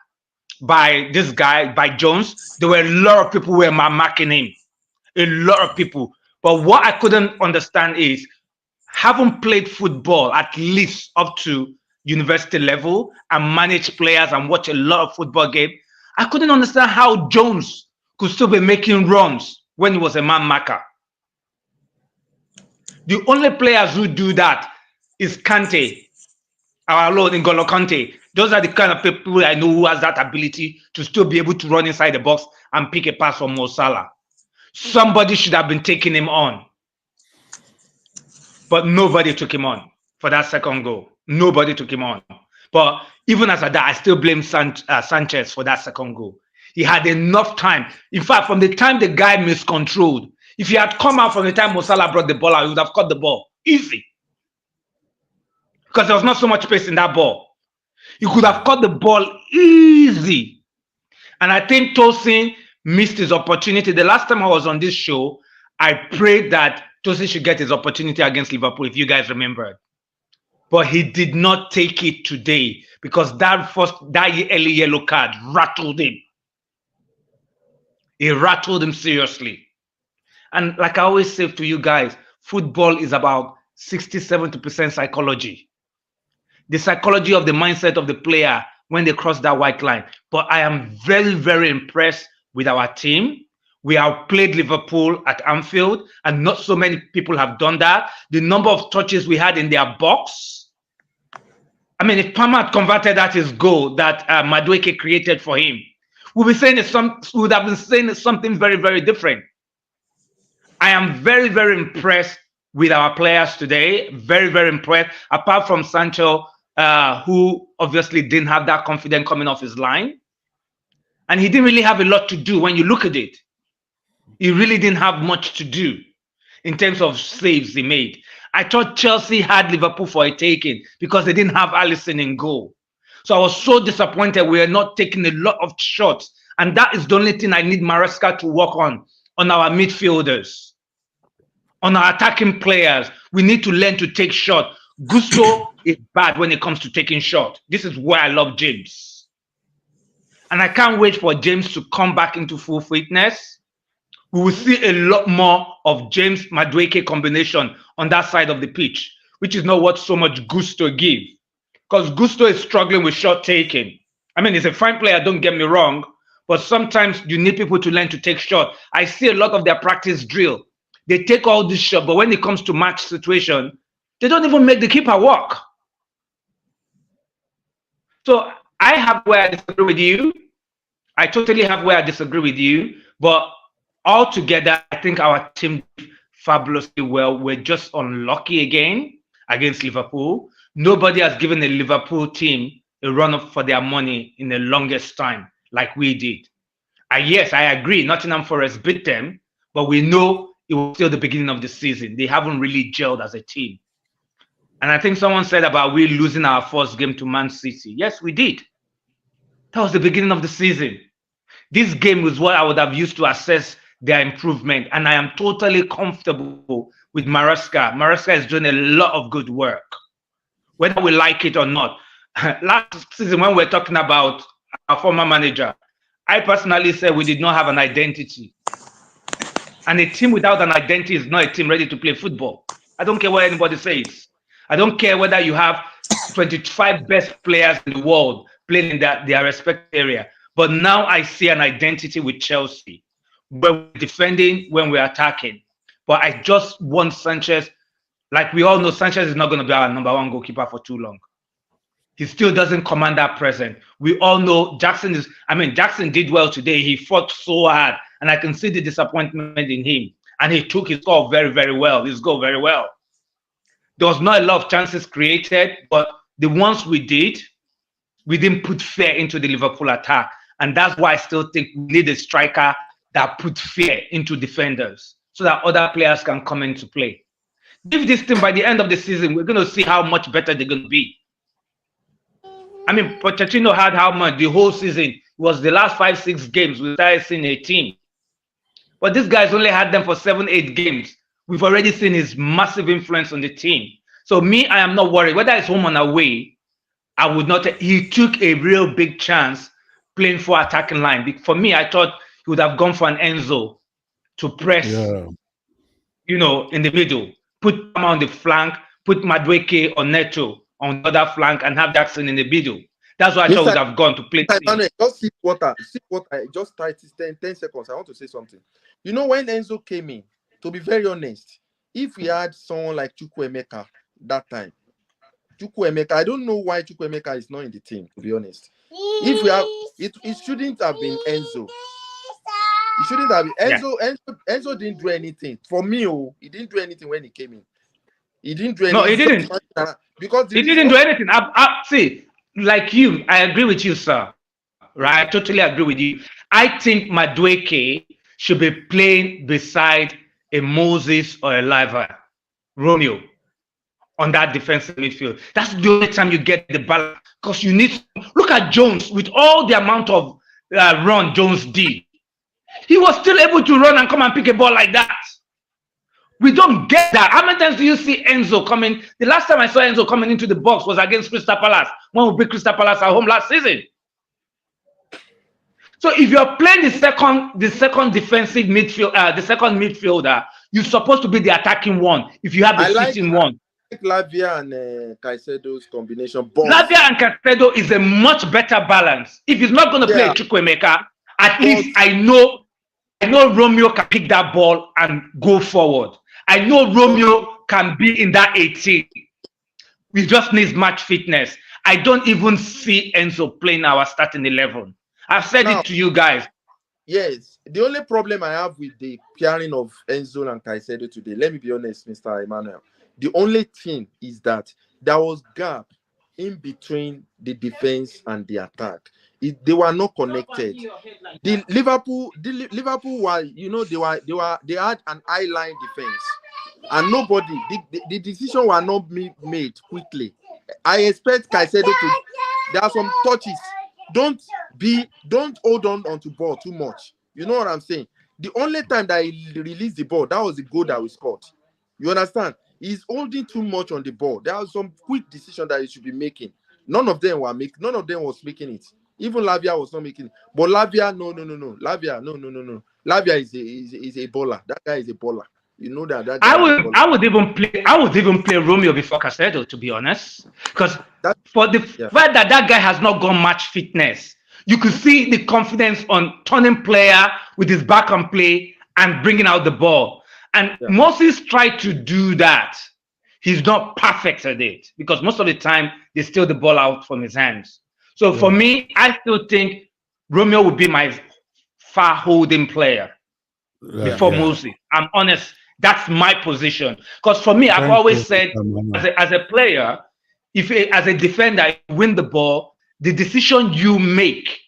by this guy, by Jones. There were a lot of people who were marking him. A lot of people. But what I couldn't understand is, having played football at least up to university level and managed players and watch a lot of football games, I couldn't understand how Jones could still be making runs when he was a man marker. The only players who do that is Kante, our Lord N'Golo Kante. Those are the kind of people I know who has that ability to still be able to run inside the box and pick a pass from Mo Salah. Somebody should have been taking him on. But nobody took him on for that second goal. Nobody took him on. But even as that, I still blame Sanchez for that second goal. He had enough time. In fact, from the time the guy miscontrolled, if he had come out from the time Mo Salah brought the ball out, he would have caught the ball. Easy. Because there was not so much space in that ball. He could have caught the ball easy. And I think Tosin missed his opportunity. The last time I was on this show, I prayed that Tosin should get his opportunity against Liverpool, if you guys remember. But he did not take it today because that early yellow card rattled him. It rattled him seriously. And like I always say to you guys, football is about 60-70% psychology. The psychology of the mindset of the player when they cross that white line. But I am very, very impressed with our team. We outplayed Liverpool at Anfield, and not so many people have done that. The number of touches we had in their box. I mean, if Palmer had converted that his goal that Madueke created for him, we would have been saying something very, very different. I am very, very impressed with our players today. Very, very impressed. Apart from Sancho, who obviously didn't have that confidence coming off his line. And he didn't really have a lot to do when you look at it. He really didn't have much to do in terms of saves he made. I thought Chelsea had Liverpool for a taking because they didn't have Alisson in goal. So I was so disappointed we are not taking a lot of shots. And that is the only thing I need Maresca to work on our midfielders, on our attacking players. We need to learn to take shots. Gusto is bad when it comes to taking shots. This is where I love James. And I can't wait for James to come back into full fitness. We will see a lot more of James Madueke combination on that side of the pitch, which is not what so much Gusto give. Because Gusto is struggling with shot taking. I mean, he's a fine player, don't get me wrong, but sometimes you need people to learn to take shots. I see a lot of their practice drill. They take all this shot, but when it comes to match situation, they don't even make the keeper work. So I have where I disagree with you. I totally have where I disagree with you, but altogether, I think our team did fabulously well. We're just unlucky again against Liverpool. Nobody has given a Liverpool team a run up for their money in the longest time like we did. Yes, I agree. Nottingham Forest beat them, but we know it was still the beginning of the season. They haven't really gelled as a team. And I think someone said about we losing our first game to Man City. Yes, we did. That was the beginning of the season. This game was what I would have used to assess their improvement. And I am totally comfortable with Maresca. Maresca is doing a lot of good work, whether we like it or not. Last season, when we're talking about our former manager, I personally said we did not have an identity. And a team without an identity is not a team ready to play football. I don't care what anybody says. I don't care whether you have 25 best players in the world playing in their respective area. But now I see an identity with Chelsea. When we're defending, when we're attacking. But I just want Sanchez. Like we all know, Sanchez is not going to be our number one goalkeeper for too long. He still doesn't command that presence. We all know Jackson did well today. He fought so hard. And I can see the disappointment in him. And he took his goal very, very well. His goal very well. There was not a lot of chances created, but the ones we did, we didn't put fear into the Liverpool attack. And that's why I still think we need a striker that put fear into defenders so that other players can come into play. Give this team by the end of the season, we're going to see how much better they're going to be. I mean, Pochettino had how much the whole season. It was the last 5-6 games we started seeing a team. But this guy's only had them for 7-8 games. We've already seen his massive influence on the team. So me, I am not worried. Whether it's home or away, I would not. He took a real big chance playing for attacking line. For me, I thought he would have gone for an Enzo to press, in the middle. Put him on the flank, put Madueke or Neto on the other flank and have Jackson in the middle. That's what I thought would have gone to play. Just see what I just 10 seconds. I want to say something. You know, when Enzo came in, to be very honest, if we had someone like Chukwuemeka that time, I don't know why Chukwuemeka is not in the team, to be honest. If we have it shouldn't have been Enzo. It shouldn't have been Enzo. Yeah. Enzo didn't do anything. For me, he didn't do anything when he came in. He didn't do anything. No, he didn't. Because he didn't do anything. See, like you, I agree with you, sir. Right? I totally agree with you. I think Madueke should be playing beside a Moses or a Liva, Romeo, on that defensive midfield. That's the only time you get the balance. Because you need, look at Jones, with all the amount of run Jones did. He was still able to run and come and pick a ball like that. We don't get that. How many times do you see Enzo coming? The last time I saw Enzo coming into the box was against Crystal Palace, when we beat Crystal Palace at home last season. So if you're playing the second defensive midfield, the second midfielder, you're supposed to be the attacking one. If you have the shooting one. Lavia and Caicedo's combination. Lavia and Caicedo is a much better balance. If he's not going to play Chukwuemeka, at least I know I know Romeo can pick that ball and go forward. I know Romeo can be in that 18. We just need match fitness. I don't even see Enzo playing our starting 11. I've said Now, it to you guys. yes, the only problem I have with the pairing of Enzo and Caicedo today, let me be honest, Mr. Emmanuel, the only thing is that there was gap in between the defense and the attack. They were not connected. The Liverpool were, they had an eye line defense, and nobody. The decision were not made quickly. I expect Caicedo to. There are some touches. Don't hold on onto ball too much. You know what I'm saying? The only time that he released the ball, that was the goal that we scored. You understand? He's holding too much on the ball. There are some quick decisions that he should be making. None of them was making it. Even Lavia was not making it. But Lavia, no. Lavia, no. Lavia is a baller. That guy is a baller. You know that guy is a baller. I would even play Romeo before Caicedo, to be honest, because for the fact that guy has not got match fitness, you could see the confidence on turning player with his back on play and bringing out the ball. And Moses tried to do that. He's not perfect at it because most of the time they steal the ball out from his hands. So for me, I still think Romeo would be my far holding player before Moses. I'm honest. That's my position. Because for me, I've always said, as a player, as a defender, you win the ball, the decision you make,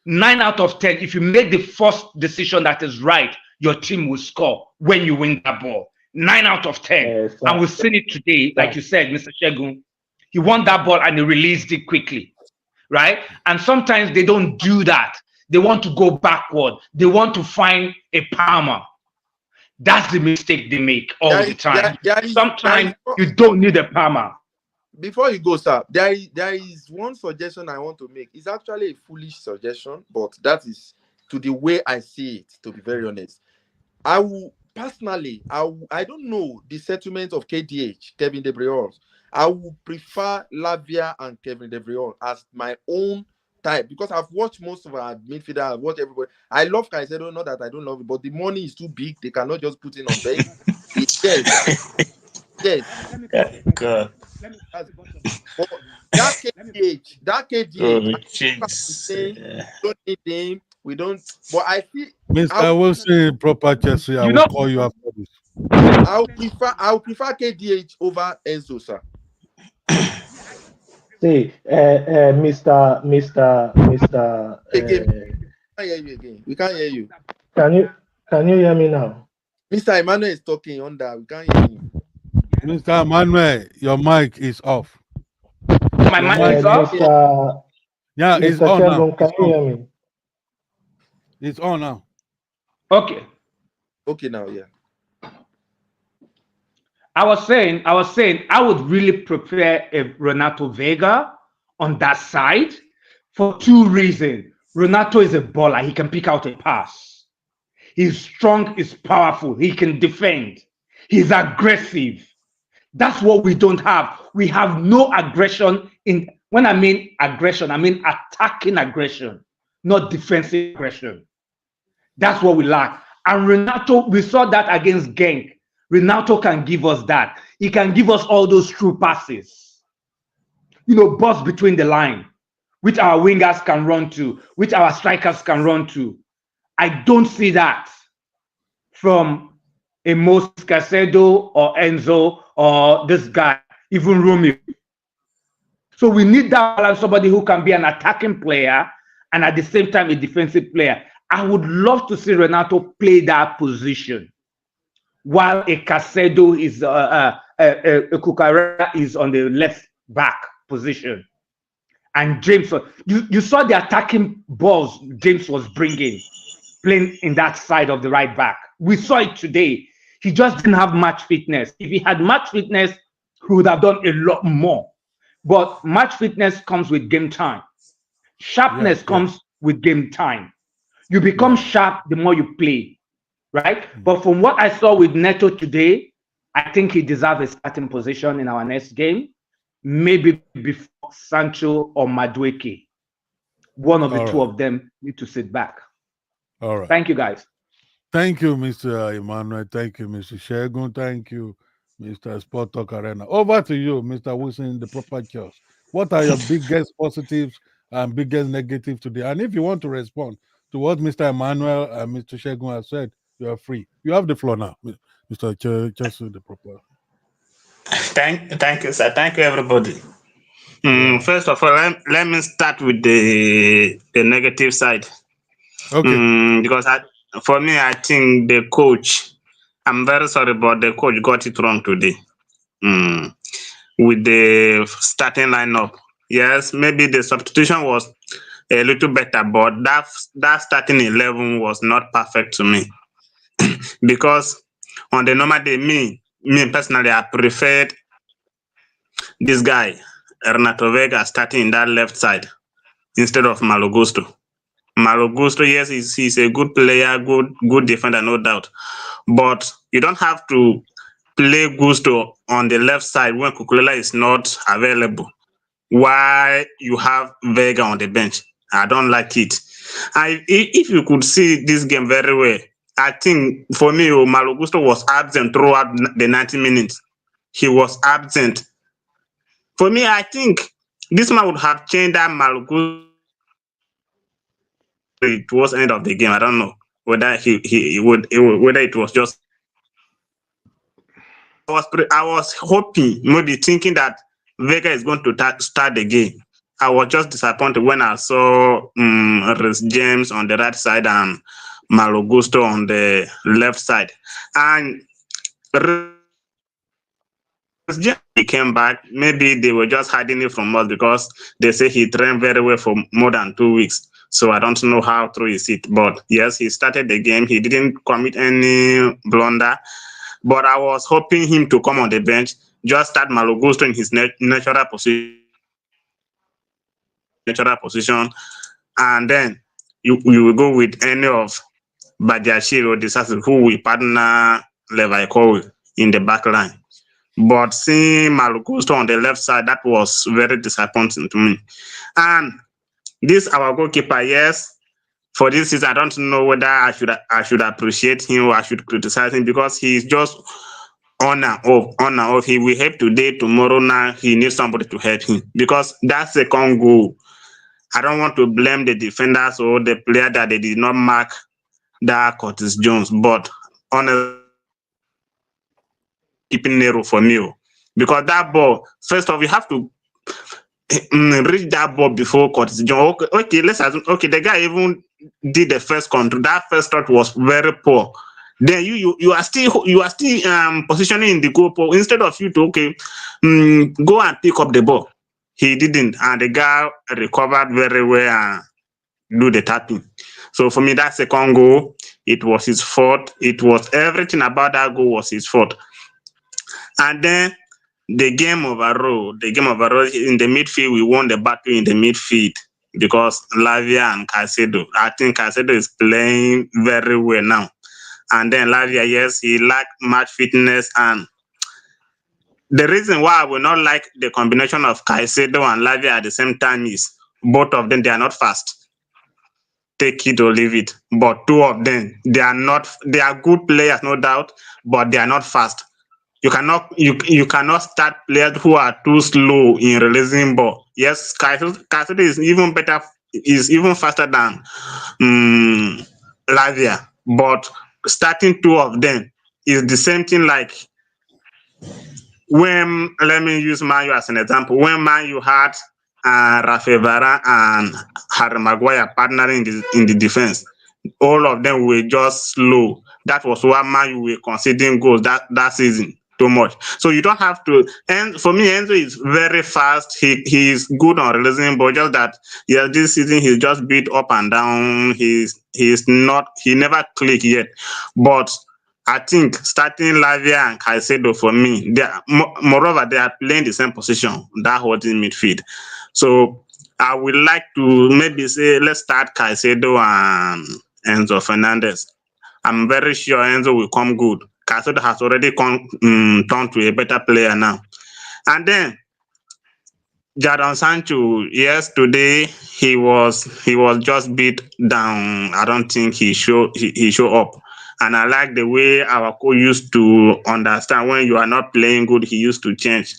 9 out of 10, if you make the first decision that is right, your team will score when you win that ball. 9 out of 10. And we've seen it today, like you said, Mr. Shegun. He won that ball and he released it quickly, right? And sometimes they don't do that. They want to go backward. They want to find a Palmer. That's the mistake they make all the time. Sometimes you don't need a Palmer. Before you go, sir, there is one suggestion I want to make. It's actually a foolish suggestion, but that is to the way I see it, to be very honest. I will personally, I don't know the settlement of KDH, Kevin De Bruyne. I would prefer Lavia and Kevin De Bruyne as my own type because I've watched most of our midfielder. I've watched everybody. I love Caicedo, not that I don't love it, but the money is too big. They cannot just put in on bench. Yes. God. But that KDH, don't need him. We don't. But I see. I will say proper Chelsea. I will call you after this. I will prefer KDH over Enzo, sir. See, Mr. We can't hear you. Can you hear me now? Mr. Emmanuel is talking on that. We can't hear you. Mr. Emmanuel, your mic is off. My mic is off? Yeah, it's on now. Can you hear me? It's on now. Okay. Okay now, yeah. I was saying I would really prefer a Renato Vega on that side for 2 reasons. Renato is a baller. He can pick out a pass. He's strong, he's powerful, he can defend. He's aggressive. That's what we don't have. We have no aggression when I mean aggression, I mean attacking aggression, not defensive aggression. That's what we lack. And Renato, we saw that against Genk. Renato can give us that. He can give us all those true passes. Bust between the line, which our wingers can run to, which our strikers can run to. I don't see that from a Moses Caicedo or Enzo or this guy, even Romeo. So we need that balance, somebody who can be an attacking player and at the same time a defensive player. I would love to see Renato play that position while a Caicedo is a Cucurella is on the left back position. And James, you saw the attacking balls James was bringing, playing in that side of the right back. We saw it today. He just didn't have match fitness. If he had match fitness, he would have done a lot more. But match fitness comes with game time. Sharpness comes with game time. You become sharp the more you play, right? But from what I saw with Neto today, I think he deserves a starting position in our next game. Maybe before Sancho or Madueke. One of the two of them need to sit back. All right. Thank you, guys. Thank you, Mr. Emmanuel. Thank you, Mr. Shegun. Thank you, Mr. Sport Talk Arena. Over to you, Mr. Wilson, the proper chaos. What are your biggest positives and biggest negatives today? And if you want to respond to what Mr. Emmanuel and Mr. Shegun have said, you are free. You have the floor now, Mr. Chesu, the proper. Thank you, sir. Thank you, everybody. Yeah. First of all, let me start with the negative side. Okay. Because for me, I think the coach. I'm very sorry, but the coach got it wrong today. Mm, with the starting lineup, yes, maybe the substitution was a little better, but that starting 11 was not perfect to me because on the normal day, me personally, I preferred this guy Renato Vega starting in that left side instead of Malogusto. Malogusto, yes, he's a good player, good defender, no doubt. But you don't have to play Gusto on the left side when Kukulela is not available. Why you have Vega on the bench? I don't like it. If you could see this game very well, I think for me, Malogusto was absent throughout the 90 minutes. He was absent. For me, I think this man would have changed that Malogusto towards the end of the game. I don't know whether whether it was just I was hoping, maybe thinking that Vega is going to start the game. I was just disappointed when I saw Reece James on the right side and Malogusto on the left side. And Reece James he came back. Maybe they were just hiding it from us because they say he trained very well for more than 2 weeks. So I don't know how true is it. But yes, he started the game. He didn't commit any blunder. But I was hoping him to come on the bench, just start Malogusto in his natural position, and then you will go with any of Badiashile or Disasi who will partner Levi Cole in the back line. But seeing Malogusto on the left side, that was very disappointing to me. And this our goalkeeper, yes. For this season, I don't know whether I should appreciate him or I should criticize him because he's just on and off. He will help today, tomorrow. Now he needs somebody to help him because that second goal. I don't want to blame the defenders or the player that they did not mark that Curtis Jones, but honestly, keeping narrow for me because that ball. First off, you have to reach that ball before Curtis Jones. Okay, let's assume. Okay, the guy even did the first control. That first shot was very poor. Then you are still positioning in the goal instead of you to go and pick up the ball. He didn't, and the guy recovered very well and do the tapping. So for me, that second goal, it was his fault. It was everything about that goal was his fault. And then the game overall in the midfield, we won the battle in the midfield because Lavia and Caicedo. I think Caicedo is playing very well now. And then Lavia, yes, he lacked match fitness. And the reason why I will not like the combination of Caicedo and Lavia at the same time is both of them, they are not fast. Take it or leave it. But two of them, they are good players, no doubt, but they are not fast. You cannot start players who are too slow in releasing ball. Yes, Caicedo is even better, is even faster than Lavia, but starting two of them is the same thing like when, let me use Manu as an example, when Manu had Rafael Varane and Harry Maguire partnering in the defense, all of them were just slow. That was why Man were conceding goals that season too much. So you don't have to. And for me, Enzo is very fast. He is good on releasing, but just that yeah, this season he's just beat up and down. He never click yet. But I think starting Lavia and Caicedo for me, moreover they are playing the same position, that holding midfield. So I would like to maybe say let's start Caicedo and Enzo Fernandez. I'm very sure Enzo will come good. Caicedo has already turned to a better player now. And then Jadon Sancho, yes, today he was just beat down. I don't think he show up. And I like the way our coach used to understand when you are not playing good, he used to change.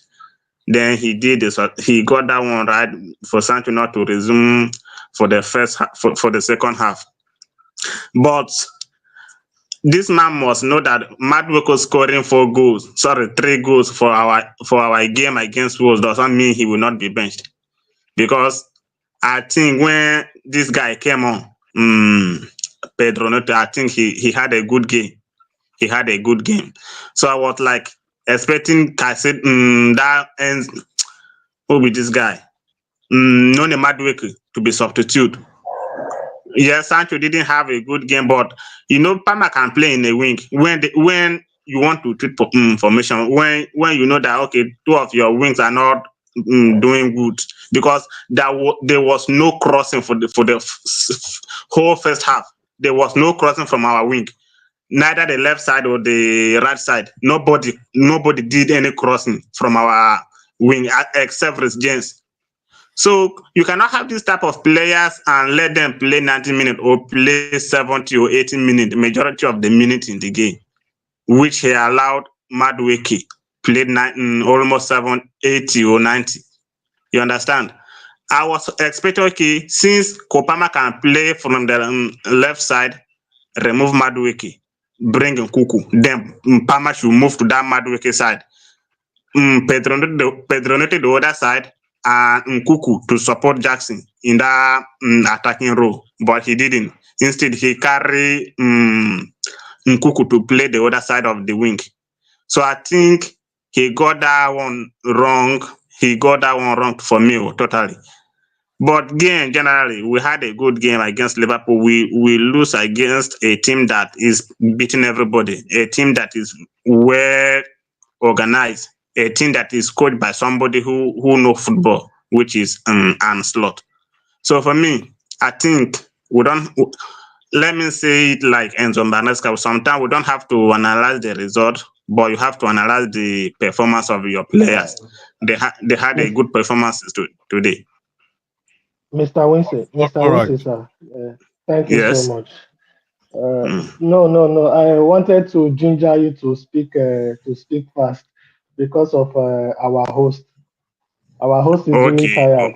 Then he did this. He got that one right for Sancho not to resume for the for the second half. But this man must know that Madueke scoring 4 goals, sorry, 3 goals for our game against Wolves doesn't mean he will not be benched. Because I think when this guy came on, Pedro Neto, I think he had a good game. He had a good game. So I was like expecting Cassette that ends who be this guy? None Madueke to be substitute. Yes, Sancho didn't have a good game, but Palmer can play in a wing when you want to treat formation. When you know that okay, two of your wings are not doing good because there was no crossing for the whole first half. There was no crossing from our wing, neither the left side or the right side. Nobody did any crossing from our wing except Rhys James. So you cannot have this type of players and let them play 90 minutes or play 70 or 80 minutes, majority of the minutes in the game, which he allowed Madueke played almost 80 or 90. You understand? I was expecting, okay, since Kopama can play from the left side, remove Madueke, bring Nkuku, then Pama should move to that Madueke side. Pedronete the other side, and Nkuku to support Jackson in that attacking role, but he didn't. Instead, he carried Nkuku to play the other side of the wing. So I think he got that one wrong. He got that one wrong for me totally. But again, generally, we had a good game against Liverpool. We lose against a team that is beating everybody, a team that is well organized, a team that is coached by somebody who know football, which is Slot. So for me, I think we don't. Let me say it like Enzo Maresca. Sometimes we don't have to analyze the result, but you have to analyze the performance of your players. They had a Mis- good performance today. Mr. All right. Winston, sir. Thank you so Yes. much. Uh, Mm. no. I wanted to ginger you to speak fast because of our host. Our host is really Okay. tired.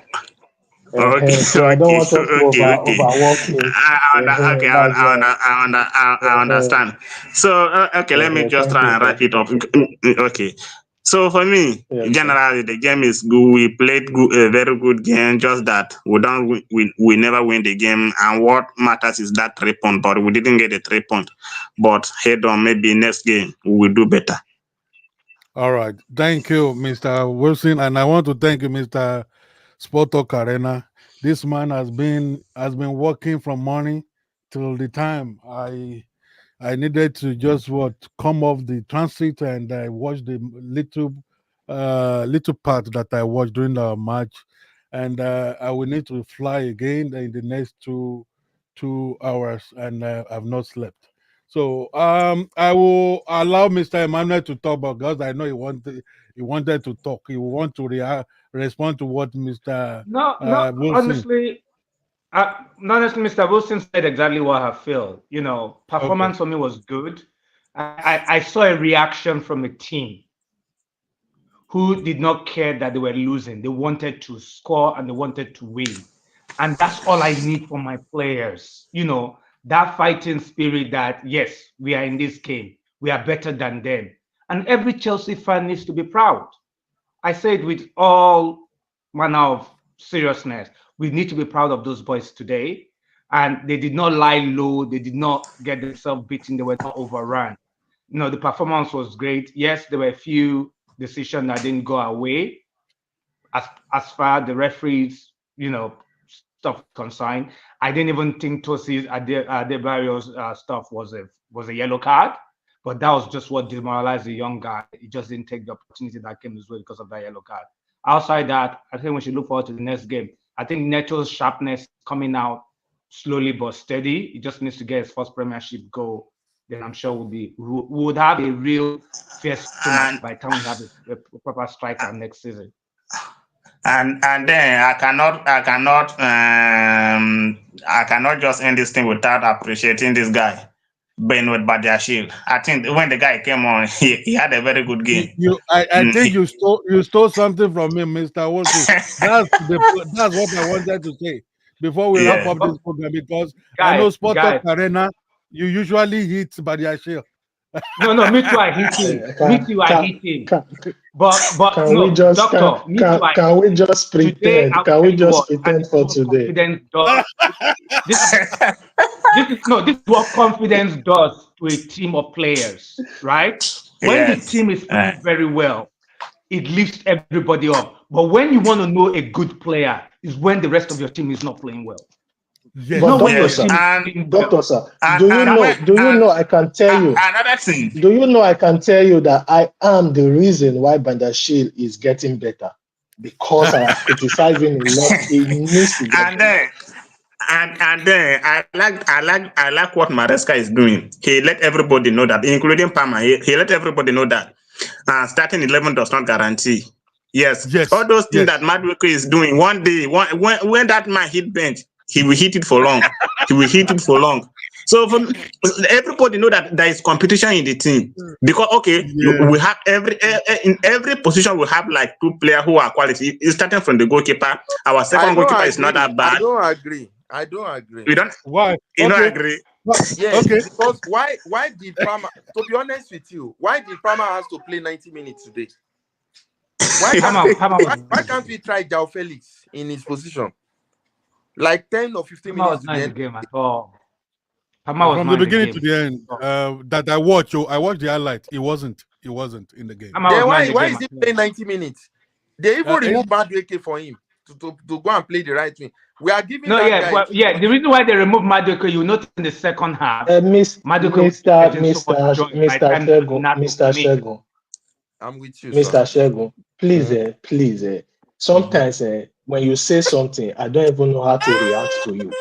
Okay. So I don't Okay. want us to Okay. overwork him. Okay. That's why. I understand. So okay, let me just Thank you, try and sir. wrap it up. Okay. So for me, Yes, sir. generally the game is good. We played a very good game. Just that we don't we never win the game. And what matters is that 3 point. But we didn't get the 3 point. But head on, maybe next game we will do better. All right. Thank you, Mr. Wilson. And I want to thank you, Mr. Spoto Karena. This man has been working from morning till the time I needed to just come off the transit, and I watched the little part that I watched during the match, and I will need to fly again in the next 2 hours, and I've not slept. So I will allow Mr. Emmanuel to talk, because I know he wanted to talk. He want to respond to what Mr. No, Wilson. honestly, honestly, Mr. Wilson said exactly what I feel. Okay. Performance for me was good. I saw a reaction from a team who did not care that they were losing. They wanted to score and they wanted to win. And that's all I need from my players. That fighting spirit that, yes, we are in this game. We are better than them. And every Chelsea fan needs to be proud. I say it with all manner of seriousness. We need to be proud of those boys today. And they did not lie low. They did not get themselves beaten. They were not overrun. The performance was great. Yes, there were a few decisions that didn't go our way. As far as the referees, stuff concerned, I didn't even think Tosi's Adebario's stuff was a yellow card, but that was just what demoralized the young guy. He just didn't take the opportunity that came his way because of that yellow card. Outside that, I think we should look forward to the next game. I think Neto's sharpness coming out slowly but steady. He just needs to get his first Premiership goal. Then I'm sure we would have a real fearsome And attack by the time we have a proper striker next season. and then I cannot just end this thing without appreciating this guy. Ben with Badiashile. I think when the guy came on, he had a very good game. I Mm, think you stole something from me, Mr. Wilson. That's what I wanted to say before we wrap yeah. up this program, because I know Guys, Sport Talk guys. Arena, you usually hit Badiashile. No, me too. I hit him. Me Can, too. I can, hit him. can, But can we no, just doctor. Me too. I can hit we him. just Today, pretend? I'll Can tell we you just what. And pretend this is for what today? confidence does. This this is what confidence does to a team of players, right? When the Yes. team is playing very well, it lifts everybody up. But when you want to know a good player, is when the rest of your team is not playing well. It's But not Yes, when doctor your Yes. sir, team is And playing well. doctor sir, and when do you know I can tell you? another thing. Do you know I can tell you that I am the reason why Bandashil is getting better? Because I have criticized him a lot. He needs to get And better. then and then I like what Maresca is doing. He let everybody know that, including Palmer. He let everybody know that starting 11 does not guarantee. Yes, all yes, those things that yes. Madueke is doing. One day, when that man hit bench, he will hit it for long. He will hit it for long. So everybody know that there is competition in the team, because okay, Yeah. we have in every position we have like two players who are quality. It's starting from the goalkeeper. Our I second don't goalkeeper is not agree. that I bad. don't agree. I don't agree. We don't. Why? You don't Okay. agree? Yes, Okay. because why did Palmer, to be honest with you, why did Palmer has to play 90 minutes today? Why can't Palmer was why can't we try Jao Felix in his position? Like 10 or 15 Palmer minutes was to not the in the end. game at all. Palmer was From not the in the beginning to game. the end, that I watched, I watched the highlight. It wasn't in the game. Palmer Then was not in the why game is at he all. playing 90 minutes? They even Eh, removed Madueke for him to go and play the right wing. We are giving No, that yeah, guy well, too yeah. much. The reason why they removed Madueke, you notice in the second half, Madueke was getting so much joy by the time Nato came in. Shegun, I'm with you, sir. Mr. Shegun, please, Mhm. please, Mhm. sometimes when you say something, I don't even know how to react to you.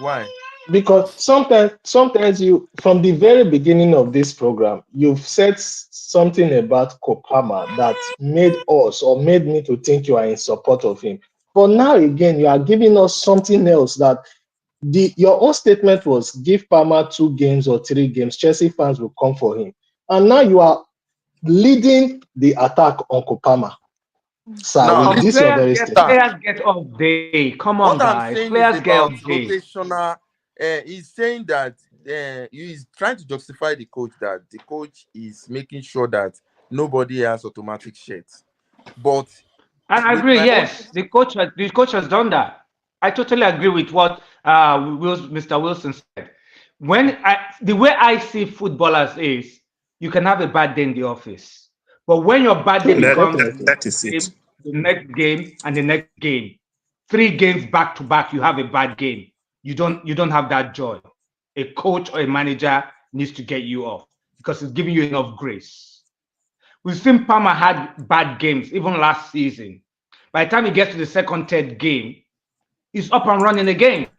Why? Because sometimes you, from the very beginning of this program, you've said something about Kopama that made us or made me to think you are in support of him. But now again, you are giving us something else that your own statement was give Palmer 2 games or 3 games, Chelsea fans will come for him. And now you are leading the attack on Kopama. Sir, Now, with listen, this your very statement. sir. Players get off day. Come on, What I'm guys. saying is Players get about off day. rotational. He's saying that he's trying to justify the coach, that the coach is making sure that nobody has automatic shirts. But And I with agree. my own, Yes, the coach has done that. I totally agree with what Mr. Wilson said. The way I see footballers is, you can have a bad day in the office, but when your bad day True, That, becomes that the definitely. that next is it. game, the next game, and the next game, 3 games back to back, you have a bad game. You don't have that joy. A coach or a manager needs to get you off because it's giving you enough grace. We've seen Palmer had bad games even last season. By the time he gets to the second, third game, he's up and running again.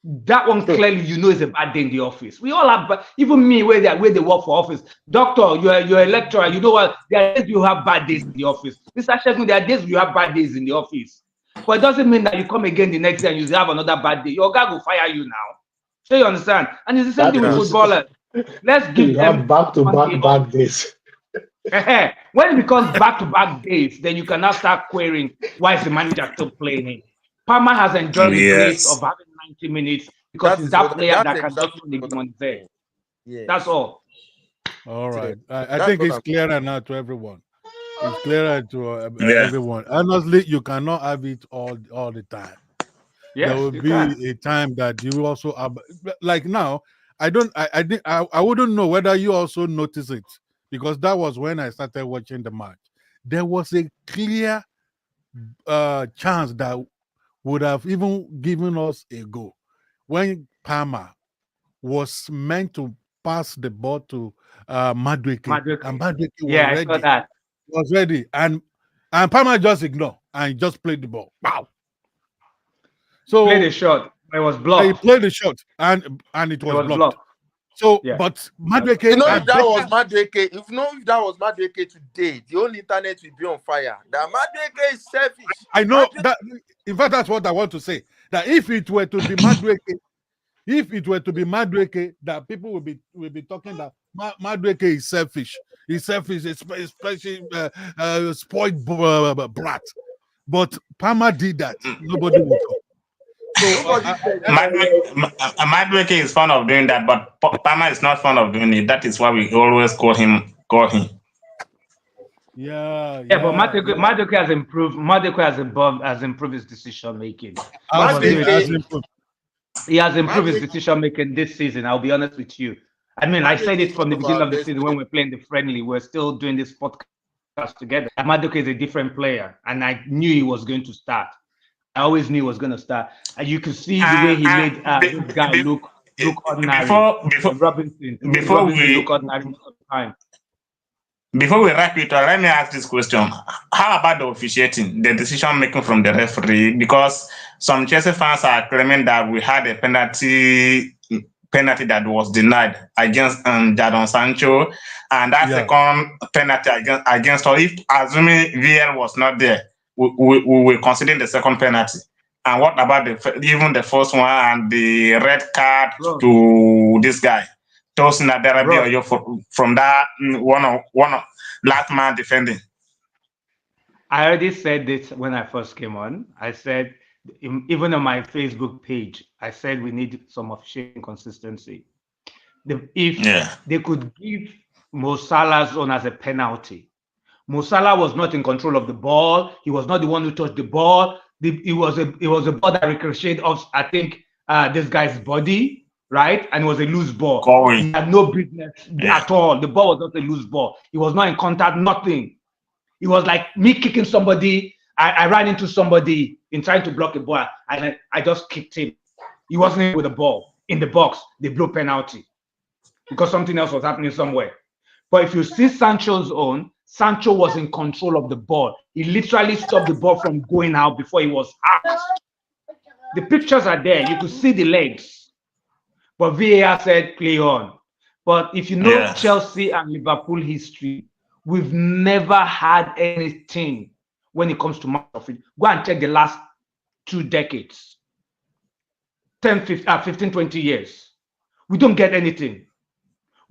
That one True. clearly, is a bad day in the office. We all have, even me, where they work for office. Doctor, you're a lecturer. You know what? There are days you have bad days in the office. Mr. Shegun, there are days you have bad days in the office. But it doesn't mean that you come again the next day and you have another bad day. Your guy will fire you now. So you understand? And it's the same That thing with yeah, is, footballers. Let's give you have them back to one day back off. bad days. When it becomes back-to-back days, then you can now start querying, why is the manager still playing him? Palmer has enjoyed the grace of Yes. having 90 minutes because he's that player that's that can just exactly run the what game I'm on his head. saying. Yes. That's all. All So right. I that's think what it's I'm clearer now to everyone. It's clearer to Yeah. everyone. Honestly, you cannot have it all the time. There Yes, will you be can. a time that you will also have, like now. I don't. I wouldn't know whether you also notice it, because that was when I started watching the match. There was a clear chance that would have even given us a goal when Palmer was meant to pass the ball to Madueke, and Madueke. Madueke Yeah, I saw that. was ready, and Palmer just ignored and just played the ball. Wow! Played a So shot, but it was he blocked. played the shot, and it It was was blocked. blocked. So, Yeah. but Madueke if had that better. was Madueke, if that was Madueke today, the whole internet will be on fire. That Madueke is selfish. I know Madueke, that. In fact, that's what I want to say. That if it were to be Madueke, If it were to be Madueke, that people will be talking that Madueke is selfish. He's selfish, especially spoiled brat. But Palmer did that. Nobody will talk. So Nobody said Madueke is fond of doing that, but Palmer is not fond of doing it. That is why we always call him. yeah, Yeah, but yeah, yeah. Madueke has improved. Madueke has improved his decision making. Madueke, He has improved his Madueke, decision making this season. I'll be honest with you. I mean, I said Madueke it is from one the of beginning our of the best season players. when we're playing the friendly. We're still doing this podcast together. Madueke is a different player, and I knew he was going to start. I always knew he was going to start. And you could see the way he made this guy look ordinary. Robinson, he made before Robinson look we ordinary most of the time. before we wrap it up, let me ask this question: how about the officiating, the decision making from the referee? Because some Chelsea fans are claiming that we had a penalty that was denied against Jadon Sancho, and that Yeah. second penalty against or if assuming VL was not there, we will consider the second penalty. And what about even the first one and the red card Bro, to this guy? Tosin Aderabi bro, or from that one of last man defending. I already said this when I first came on. I said, even on my Facebook page, I said we need some officiating consistency. If Yeah. they could give Mo Salah's own as a penalty, Mo Salah was not in control of the ball. He was not the one who touched the ball. It was a ball that ricocheted off, I think, this guy's body, right? And it was a loose ball. Going. He had no business at all. The ball was not a loose ball. He was not in contact, nothing. It was like me kicking somebody. I ran into somebody in trying to block a ball, and I just kicked him. He wasn't with the ball in the box. They blew penalty because something else was happening somewhere. But if you see Sancho's own, Sancho was in control of the ball. He literally stopped the ball from going out before he was out. The pictures are there. You could see the legs. But VAR said play on. But if you know Chelsea and Liverpool history, we've never had anything when it comes to match of it. Go and check the last 2 decades, 10, 15, 20 years. We don't get anything.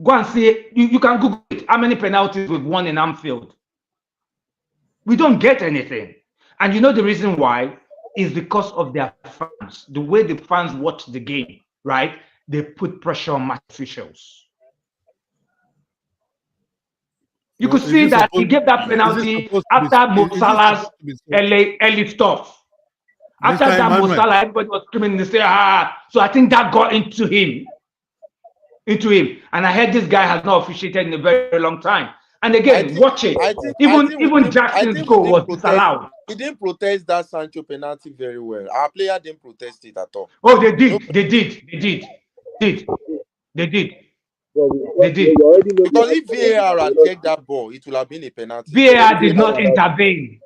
Go and see, you can Google it. How many penalties we've won in Anfield? We don't get anything. And you know the reason why is because of their fans. The way the fans watch the game, right? They put pressure on match officials. You could see that he gave that penalty after Mo Salah's early stuff. After that, Mo Salah, everybody was screaming and say, So I think that got into him. And I heard this guy has not officiated in a very long time. And again, watch it. Even Jackson's goal was disallowed. He didn't protest that Sancho penalty very well. Our player didn't protest it at all. Oh, they did. They did. Because if VAR had checked that ball, it would have been a penalty. VAR did not intervene.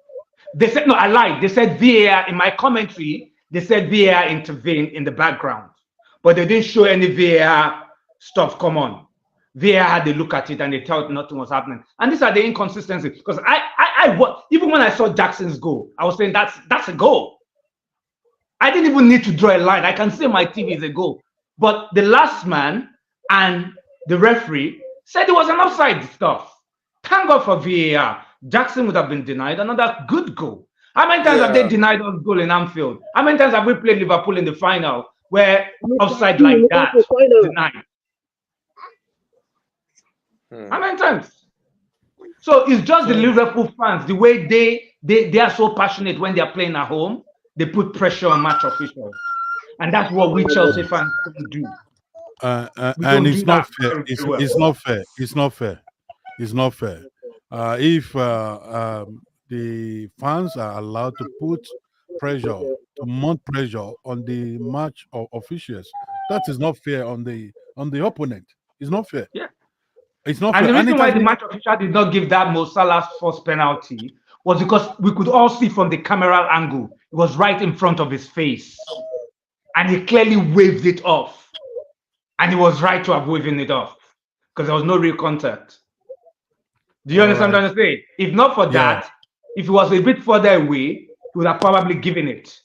They said, no, I lied. They said VAR, in my commentary, they said VAR intervened in the background. But they didn't show any VAR stuff come on. VAR had a look at it and they thought nothing was happening. And these are the inconsistencies. Because even when I saw Jackson's goal, I was saying that's a goal. I didn't even need to draw a line. I can see my TV is a goal. But the last man and the referee said it was an offside stuff. Thank God for VAR. Jackson would have been denied another good goal. How many times have they denied us goal in Anfield? How many times have we played Liverpool in the final where offside like that denied? How many times? So it's just the Liverpool fans, the way they are so passionate when they are playing at home, they put pressure on match officials. And that's what we Chelsea fans do. And it's not fair. It's not fair. It's not fair. It's not fair. If the fans are allowed to put pressure, to mount pressure on the match officials, that is not fair on the opponent. It's not fair. Yeah. It's not and fair. the reason why the match official did not give that Mo Salah's first penalty was because we could all see from the camera angle, it was right in front of his face. And he clearly waved it off. And he was right to have waving it off because there was no real contact. Do you understand what I'm trying to say? If not for that, if he was a bit further away, he would have probably given it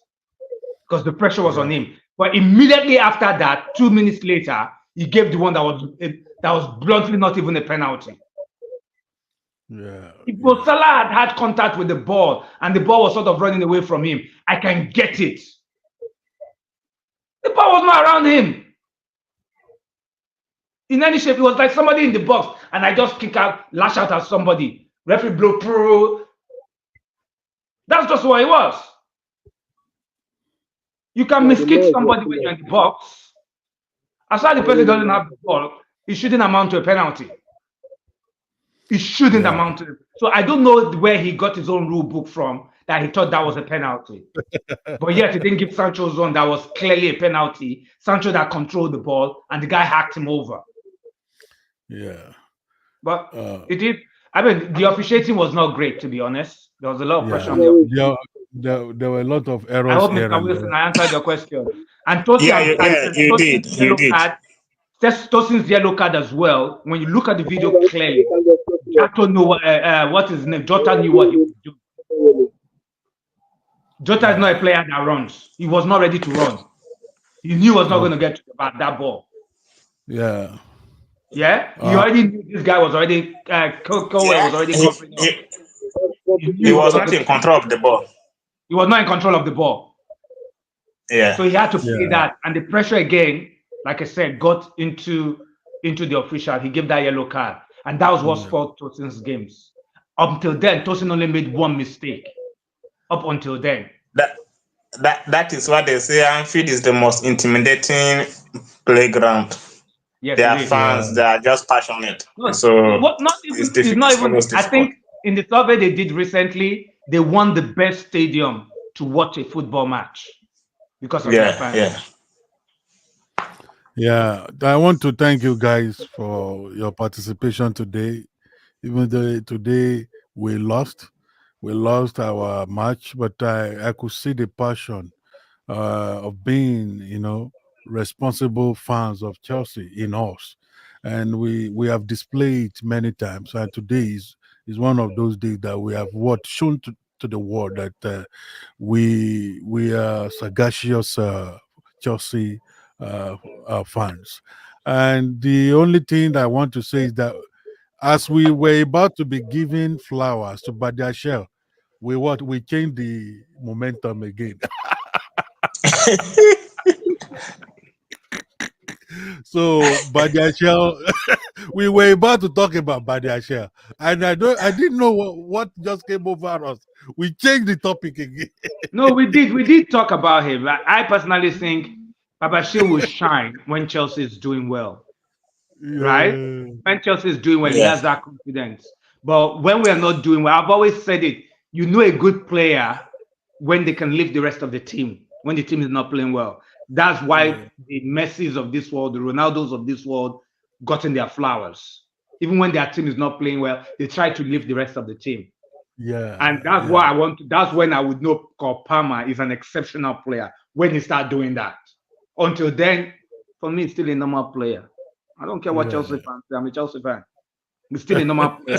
because the pressure was on him. But immediately after that, 2 minutes later, he gave the one that was bluntly not even a penalty. Yeah. If Mo Salah had contact with the ball and the ball was sort of running away from him, I can get it. The ball was not around him. In any shape, it was like somebody in the box, and I just lash out at somebody. Referee blow through. That's just what it was. You can miskick somebody when you're in the box. As far as the person doesn't have the ball, it shouldn't amount to a penalty. It shouldn't amount to. So I don't know where he got his own rule book from that he thought that was a penalty. But yet he didn't give Sancho's one that was clearly a penalty. Sancho that controlled the ball and the guy hacked him over. Yeah. But it did. I mean, the officiating was not great, to be honest. There was a lot of pressure on the officiating. There were a lot of errors. I hope, Mr. Wilson, I answered your question. And Tosin's you did. Tosin's yellow card as well. When you look at the video clearly, Jota knew what his name. Jota knew what he was doing. Jota is not a player that runs. He was not ready to run. He knew he was not going to get that ball. Yeah. Yeah, he already knew this guy was already Cowell was already covering up. He was not in control of the ball. He was not in control of the ball. Yeah. So he had to play that, and the pressure again, like I said, got into the official. He gave that yellow card, and that was what spoiled Tosin's games. Up until then, Tosin only made one mistake. Up until then. That is what they say. Anfield is the most intimidating playground. Yes, their fans, they are just passionate. So it's not even. I think in the survey they did recently, they won the best stadium to watch a football match because of their fans. Yeah, I want to thank you guys for your participation today. Even though today we lost our match, but I could see the passion of being, responsible fans of Chelsea in us, and we have displayed many times. And today is one of those days that we have shown to the world that we are sagacious Chelsea fans. And the only thing I want to say is that as we were about to be giving flowers to Badiashile, we changed the momentum again. So Badiashile, we were about to talk about Badiashile, and I didn't know what just came over us. We changed the topic again. No, we did talk about him. I personally think Badiashile will shine when Chelsea is doing well. Right? When Chelsea is doing well, he has that confidence. But when we are not doing well, I've always said it, you know a good player when they can lift the rest of the team, when the team is not playing well. That's why the Messis of this world, the Ronaldos of this world, gotten their flowers. Even when their team is not playing well, they try to lift the rest of the team. Yeah. And that's why that's when I would know Palmer is an exceptional player, when he start doing that. Until then, for me, it's still a normal player. I don't care what Chelsea fans say. I'm a Chelsea fan. He's still a normal player.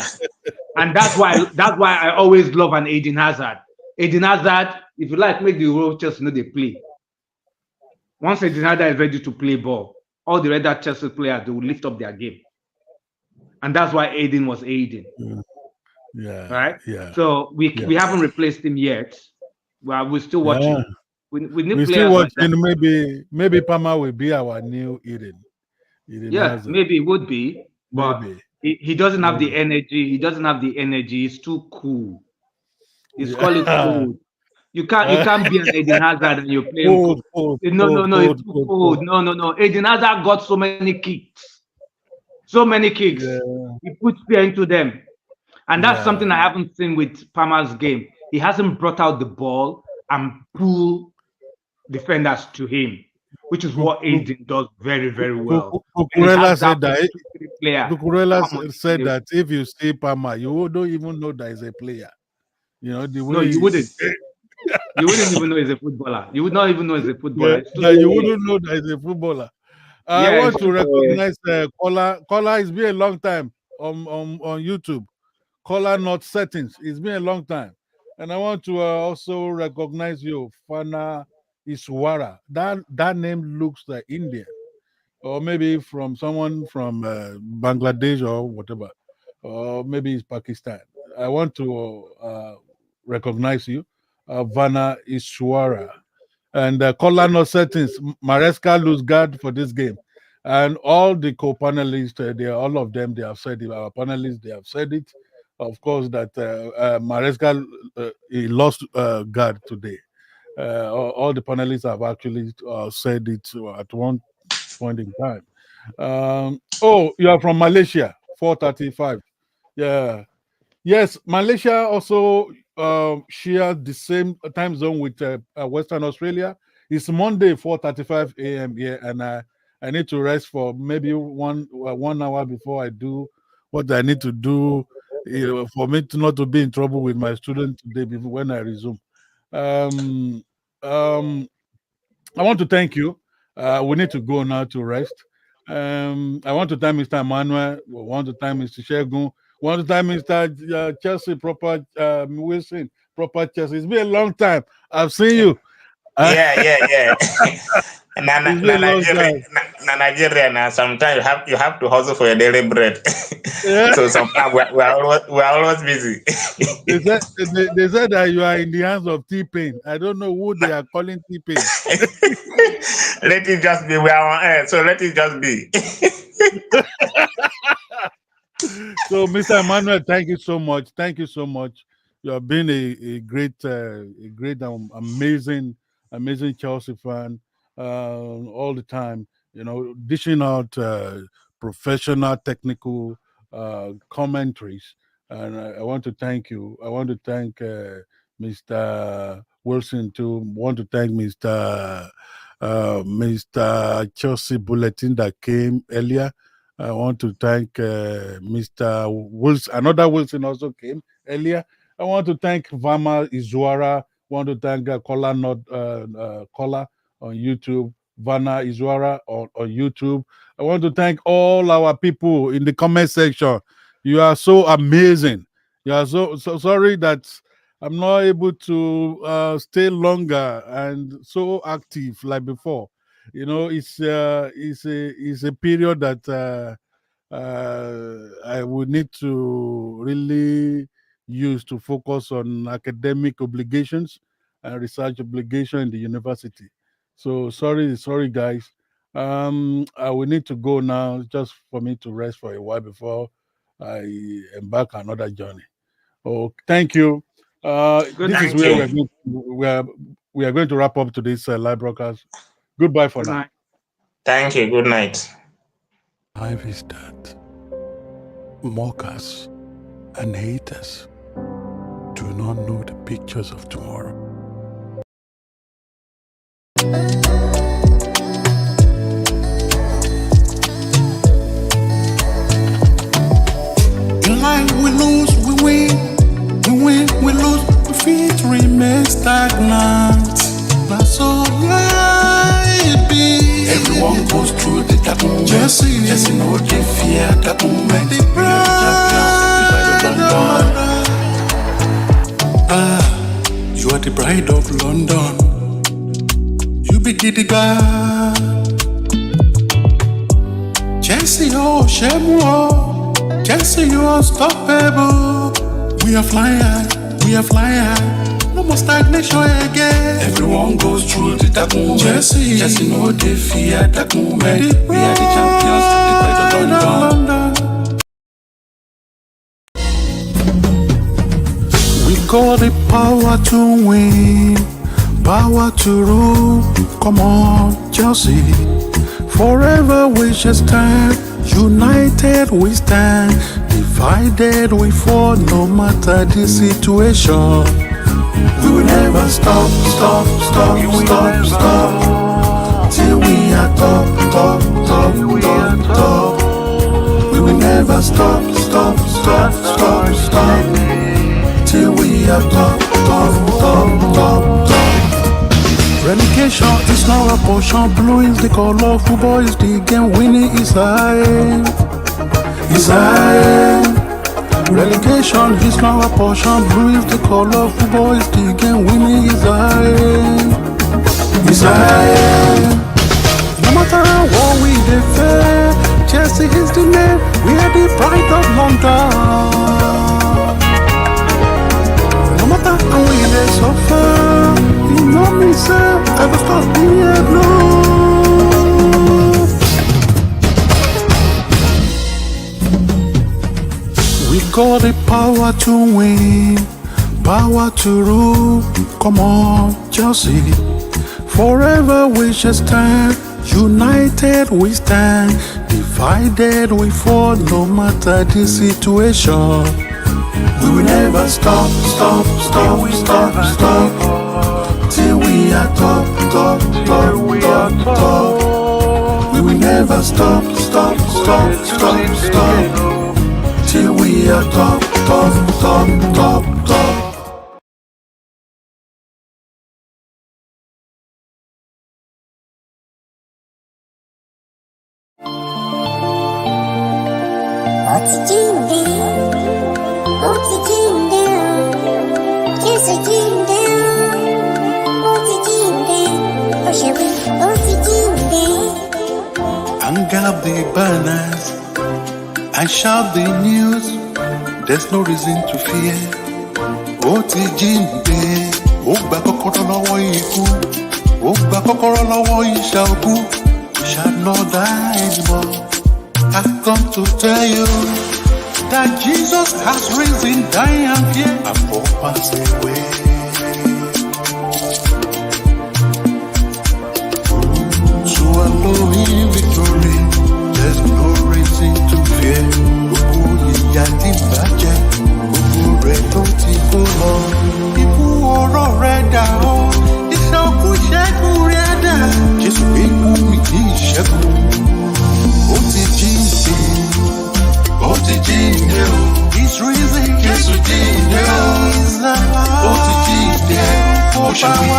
And that's why I always love an Eden Hazard. Eden Hazard, if you like, make the role Chelsea know they play. Once Eden Hazard is ready to play ball, all the other Chelsea players, they will lift up their game. And that's why Eden was Eden. Yeah. Right? Yeah. So we haven't replaced him yet. Well, we're still watching. Yeah. We need We're players still watching. like that. Maybe Palmer will be our new Eden. Maybe it would be, but he doesn't have the energy. He doesn't have the energy. He's too cool. He's called it cold. You can't be an Eden Hazard and you're playing cold. No, it's too cold. No. Eden Hazard got so many kicks. He puts fear into them. And that's something I haven't seen with Palmer's game. He hasn't brought out the ball and pull defenders to him, which is what Eden does very, very well. Cucurella said that if you see Palmer, you don't even know that he's a player. You wouldn't. You wouldn't even know he's a footballer. You would not even know he's a footballer. You wouldn't know that he's a footballer. I want to recognize Kola. Kola, it's been a long time on YouTube. Kola Not Settings. It's been a long time. And I want to also recognize you, Fana Iswara. That name looks like Indian, or maybe from someone from Bangladesh or whatever, or maybe it's Pakistan. I want to recognize you, Vana Iswara. And Colano settings, Maresca lose guard for this game. And all the co-panelists, all of them, they have said it. Our panelists, they have said it. Of course, that Maresca he lost guard today. All the panelists have actually said it at one point in time. Oh, you are from Malaysia, 4:35. Yeah. Yes, Malaysia also shares the same time zone with Western Australia. It's Monday, 4:35 a.m. here, and I need to rest for maybe 1 hour before I do what I need to do, for me to not to be in trouble with my student today when I resume. Um, um, I want to thank you. We need to go now to rest. I want to thank Mr. Emmanuel. We want to thank Mr. Shegun. We want to thank Mr. Chelsea, proper Wilson, proper Chelsea. It's been a long time. I've seen you. Yeah. It's been a long time. Nigeria now. Sometimes you have to hustle for your daily bread. Yeah. So sometimes we're always busy. They said that you are in the hands of T-Pain. I don't know who they are calling T-Pain. Let it just be. We are on air, so let it just be. So, Mr. Emmanuel, thank you so much. Thank you so much. You have been a great, amazing Chelsea fan all the time. Dishing out professional, technical commentaries. And I want to thank you. I want to thank Mr. Wilson too. I want to thank Mr. Chelsea Bulletin that came earlier. I want to thank Mr. Wilson. Another Wilson also came earlier. I want to thank Vama Izuara. I want to thank Kola on YouTube. Vana Izuara on YouTube. I want to thank all our people in the comment section. You are so amazing. You are so sorry that I'm not able to stay longer and so active like before. It's a period that I would need to really use to focus on academic obligations and research obligation in the university. So sorry guys. I will need to go now just for me to rest for a while before I embark on another journey. Oh, thank you. Good This is night. Thank where you. we are going to wrap up today's live broadcast. Goodbye for Good now. night. Thank you. Good night. Life is that mockers and haters do not know the pictures of tomorrow. In life we lose, we win, we lose, we fit remain stagnant. That's all life be. Everyone goes through that moment. Just know they fear that moment. The you are the bride of London. You be the guy. Chelsea, oh, shame, oh. Chelsea, you unstoppable. We are flying high. No more stagnation again. Everyone goes through that moment. Chelsea, know they fear that moment. We are the champions, the pride of London. We got the power to win, power to rule. Come on, Chelsea. Forever we shall stand, united we stand, divided we fall, no matter the situation. We will never stop, till we are top. We will never stop, till we are top. Relegation is now a portion. Blue is the color of football, is the game. Winning is high. Relegation is now a portion. Blue is the color of football, is the game. Winning is high. Zion. No matter what we dey face, Chelsea is the name. We are the pride of London. No matter how we dey suffer, you know me say I go stop being blue. We got the power to win, power to rule. Come on, Chelsea. Forever we shall stand. United we stand. Divided we fall. No matter the situation. We will never stop, stop, stop, stop, stop. Till we are top, top, top, top, top. We will never stop, stop, stop, stop, stop. Till we are top, top, top, top, top. Hang up the banners and shout the news. There's no reason to fear. Ó ti jíǹde, ó gba kọ́kọ́rọ́ lọ́wọ́ ikú, ó gba kọ́kọ́rọ́ lọ́wọ́ ìṣà òkú. You shall not die anymore. I've come to tell you that Jesus has risen, die and fear, and all pass away. Swallow in victory, there's no reason to fear. Gbogbo ìyà tí bàjẹ́, gbogbo rẹ̀ tó ti kó lọ. Ikú ọ̀rọ̀ rẹ̀ dà ó, ìṣọ̀kú ṣẹ́gun rẹ̀ dà. Jésù ikú mi ní ìṣẹ́gun. Ó ti jíǹde, ó ti jíǹde o. He's risen, Jésù jíǹde o. Ó ti jíǹde, ó ṣe wí